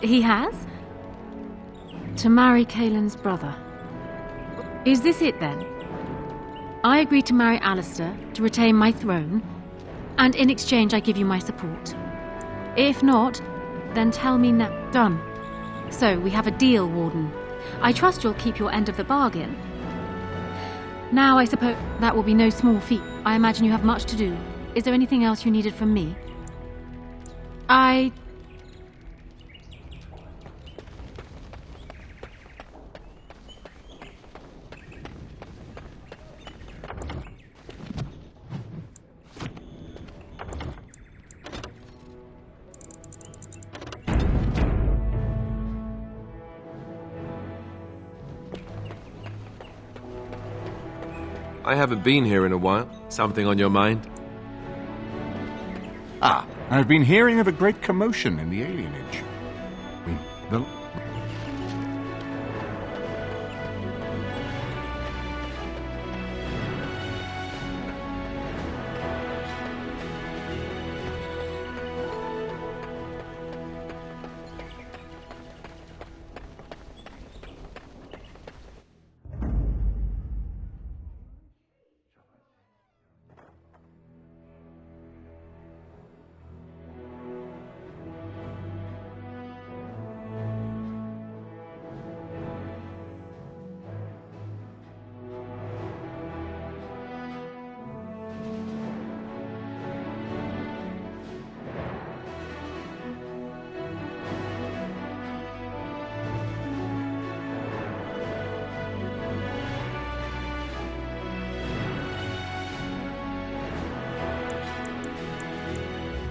He has? To marry Cailan's brother. Is this it then? I agree to marry Alistair to retain my throne, and in exchange I give you my support. If not, then tell me now. Done. So we have a deal, Warden. I trust you'll keep your end of the bargain. Now, I suppose that will be no small feat. I imagine you have much to do. Is there anything else you needed from me? I haven't been here in a while. Something on your mind? I've been hearing of a great commotion in the alienage.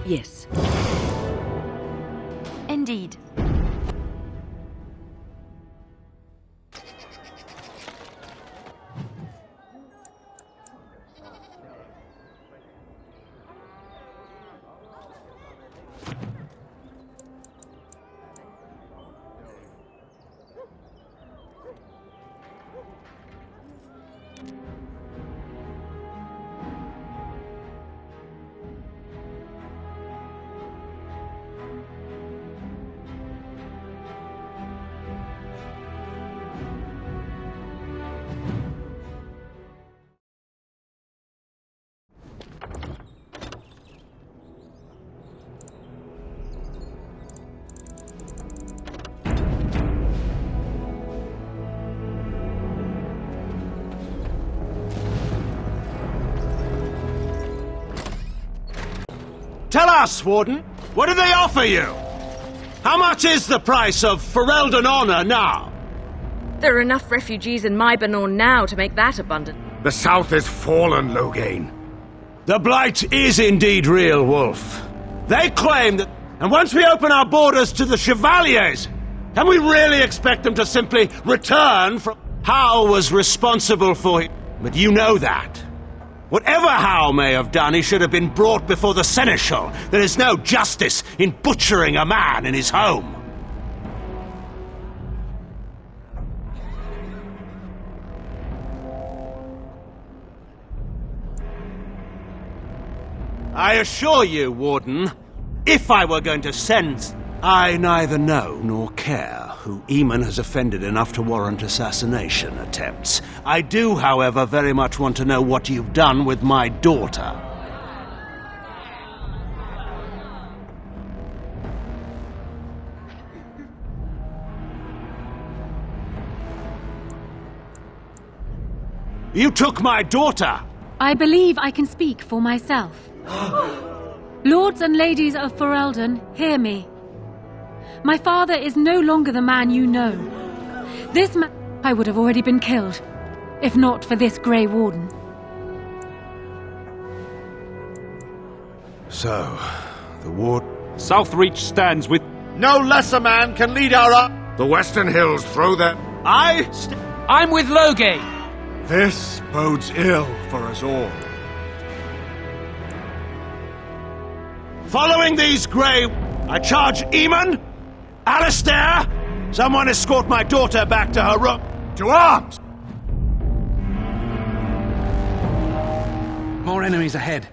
Yes. Indeed. Tell us, Warden, what do they offer you? How much is the price of Ferelden honor now? There are enough refugees in Mybanor now to make that abundant. The south is fallen, Loghain. The Blight is indeed real, Wolf. They claim that... And once we open our borders to the Chevaliers, can we really expect them to simply return from... Howe was responsible for it, but you know that. Whatever Howe may have done, he should have been brought before the Seneschal. There is no justice in butchering a man in his home. I assure you, Warden, if I were going to send... I neither know nor care who Eamon has offended enough to warrant assassination attempts. I do, however, very much want to know what you've done with my daughter. You took my daughter! I believe I can speak for myself. Lords and ladies of Ferelden, hear me. My father is no longer the man you know. This man... I would have already been killed, if not for this Grey Warden. So, the ward... Southreach stands with... No lesser man can lead our... The Western Hills throw their... I'm with Loghain. This bodes ill for us all. Following these Grey... I charge Eamon, Alistair, someone escort my daughter back to her room. To arms! More enemies ahead.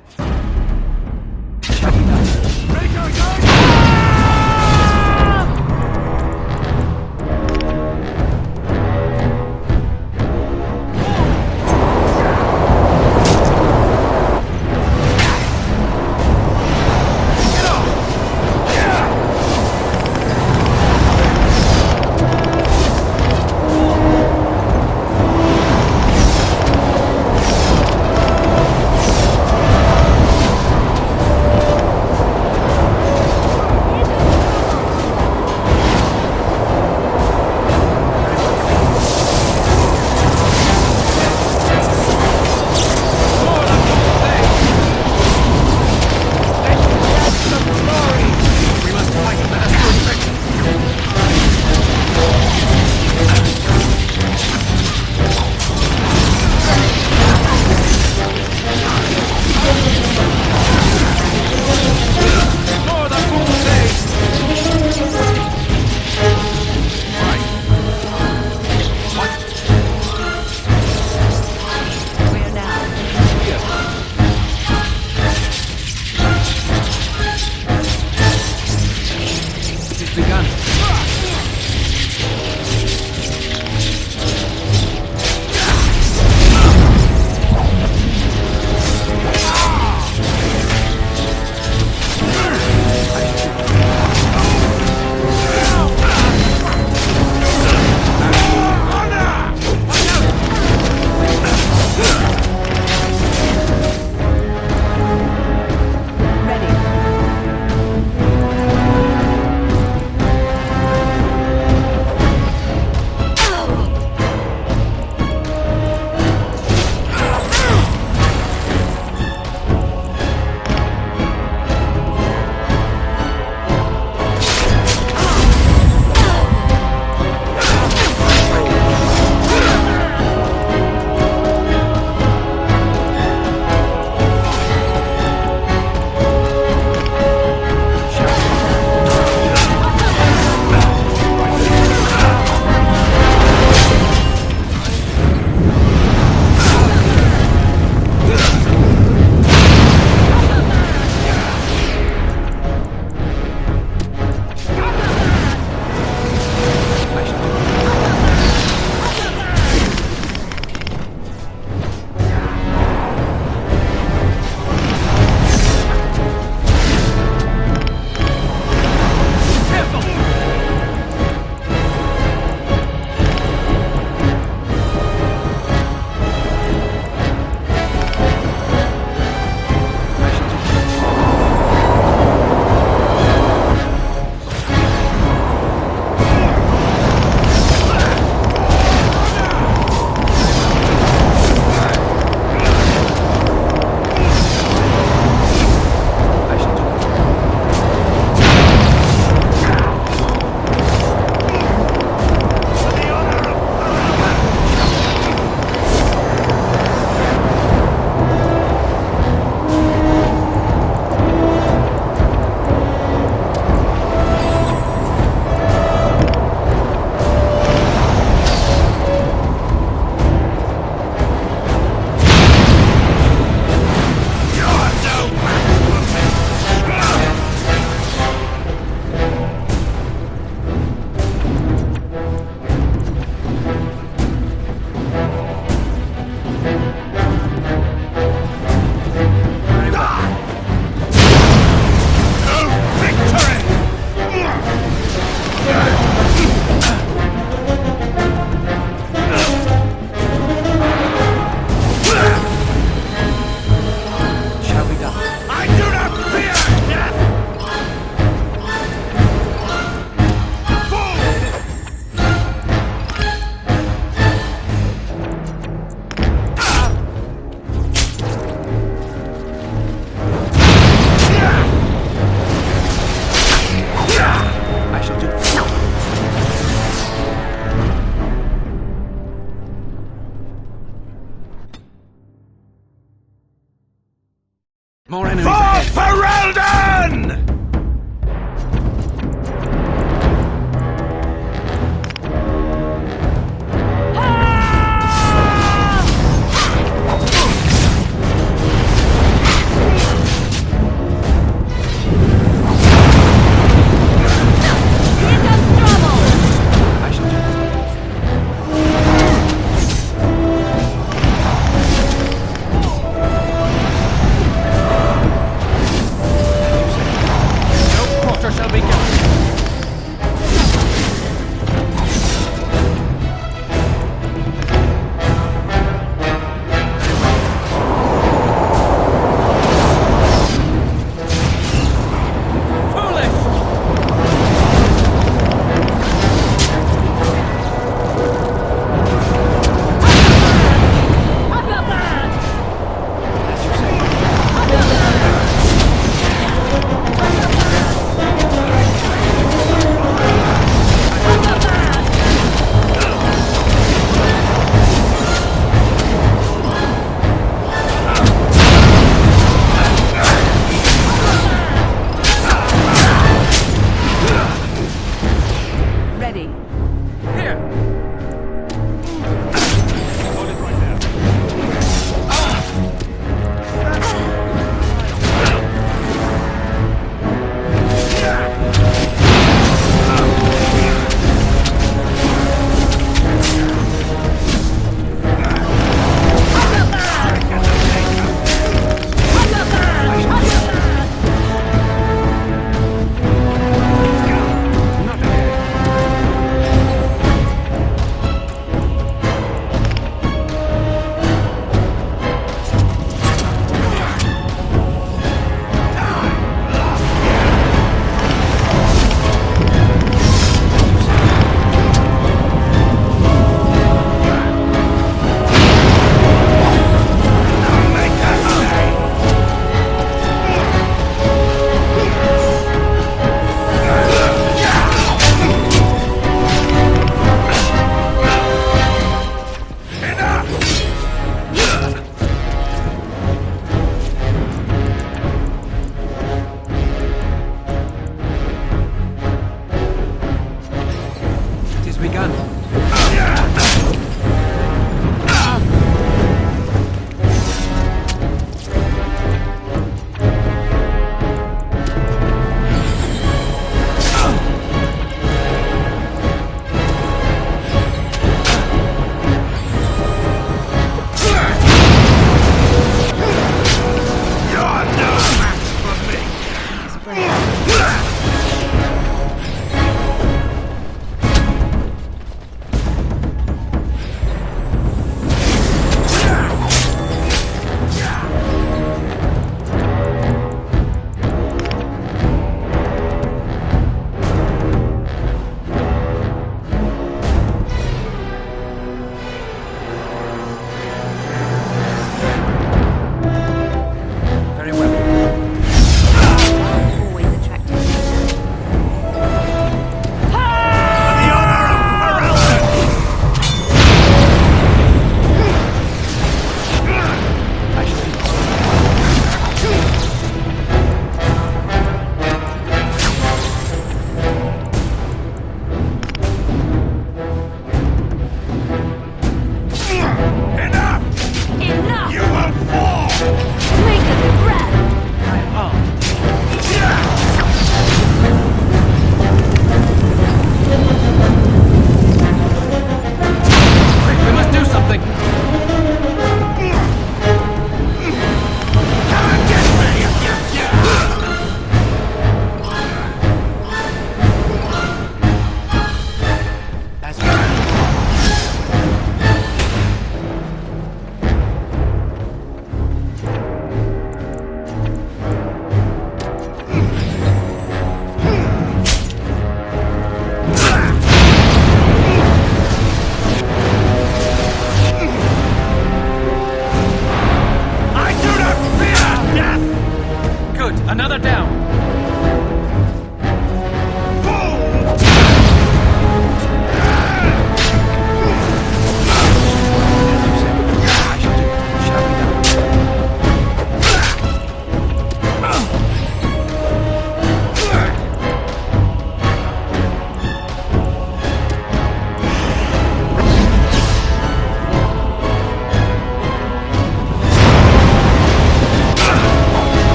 More enemies For ahead. Ferelden!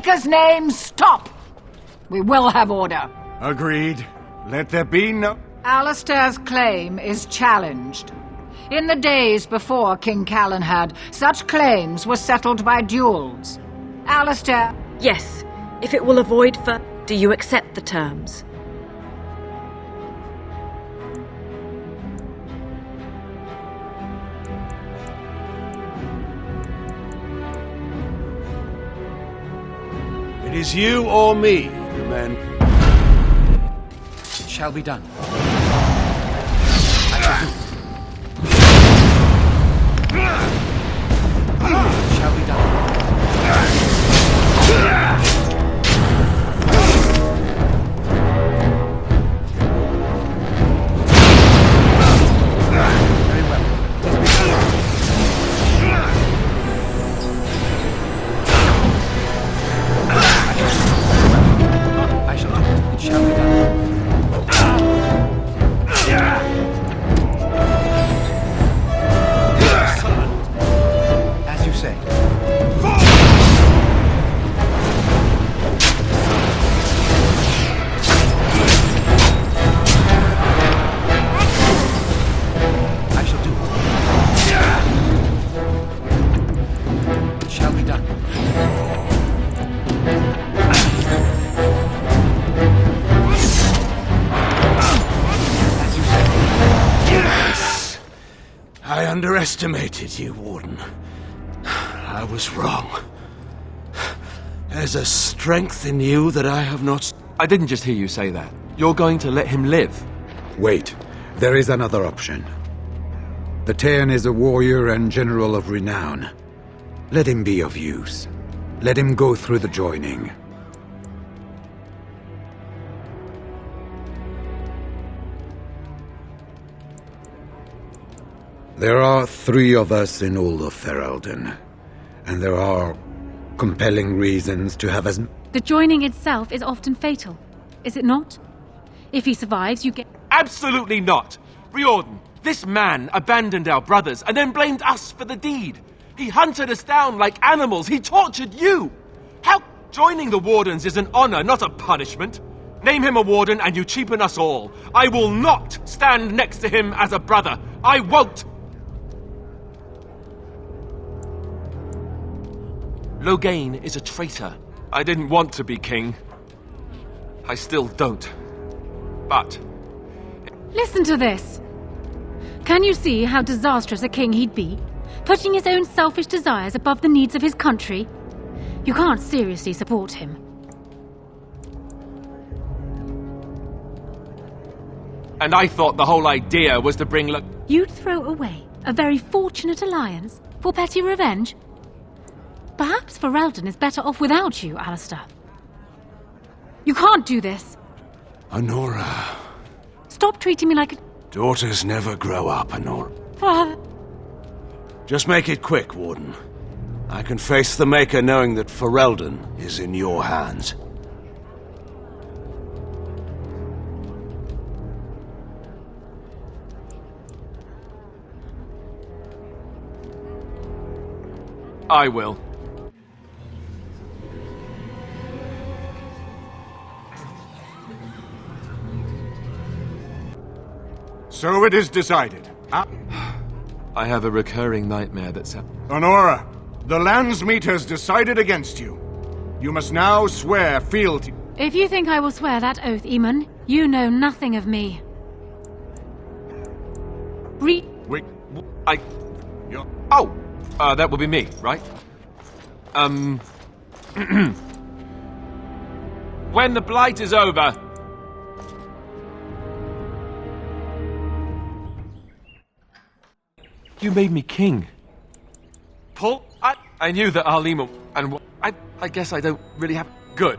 Maker's name, stop! We will have order. Agreed. Let there be no... Alistair's claim is challenged. In the days before King Callan had, such claims were settled by duels. Alistair... Yes, if it will avoid do you accept the terms? It is you or me, the men. It shall be done. It shall be done. Very well. It is I shall do it. It shall be done. As you say. I shall do it. It shall be done. I underestimated you, Warden. I was wrong. There's a strength in you that I have not... I didn't just hear you say that. You're going to let him live. Wait, there is another option. The Tairn is a warrior and general of renown. Let him be of use. Let him go through the joining. There are 3 of us in all of Ferelden, and there are compelling reasons to have as... The joining itself is often fatal, is it not? If he survives, you get... Absolutely not! Riordan, this man abandoned our brothers and then blamed us for the deed. He hunted us down like animals. He tortured you. How... Joining the Wardens is an honor, not a punishment. Name him a Warden and you cheapen us all. I will not stand next to him as a brother. I won't! Loghain is a traitor. I didn't want to be king. I still don't. But... Listen to this! Can you see how disastrous a king he'd be? Putting his own selfish desires above the needs of his country? You can't seriously support him. And I thought the whole idea was to bring You'd throw away a very fortunate alliance for petty revenge? Perhaps Ferelden is better off without you, Alistair. You can't do this. Honora. Stop treating me like a... Daughters never grow up, Honora. Father. Just make it quick, Warden. I can face the Maker knowing that Ferelden is in your hands. I will. So it is decided. I have a recurring nightmare that's... Honora, the Landsmeet has decided against you. You must now swear fealty. If you think I will swear that oath, Eamon, you know nothing of me. Wait, Oh! That will be me, right? When the Blight is over... You made me king. Paul, I knew that Arlima and I guess I don't really have... Good.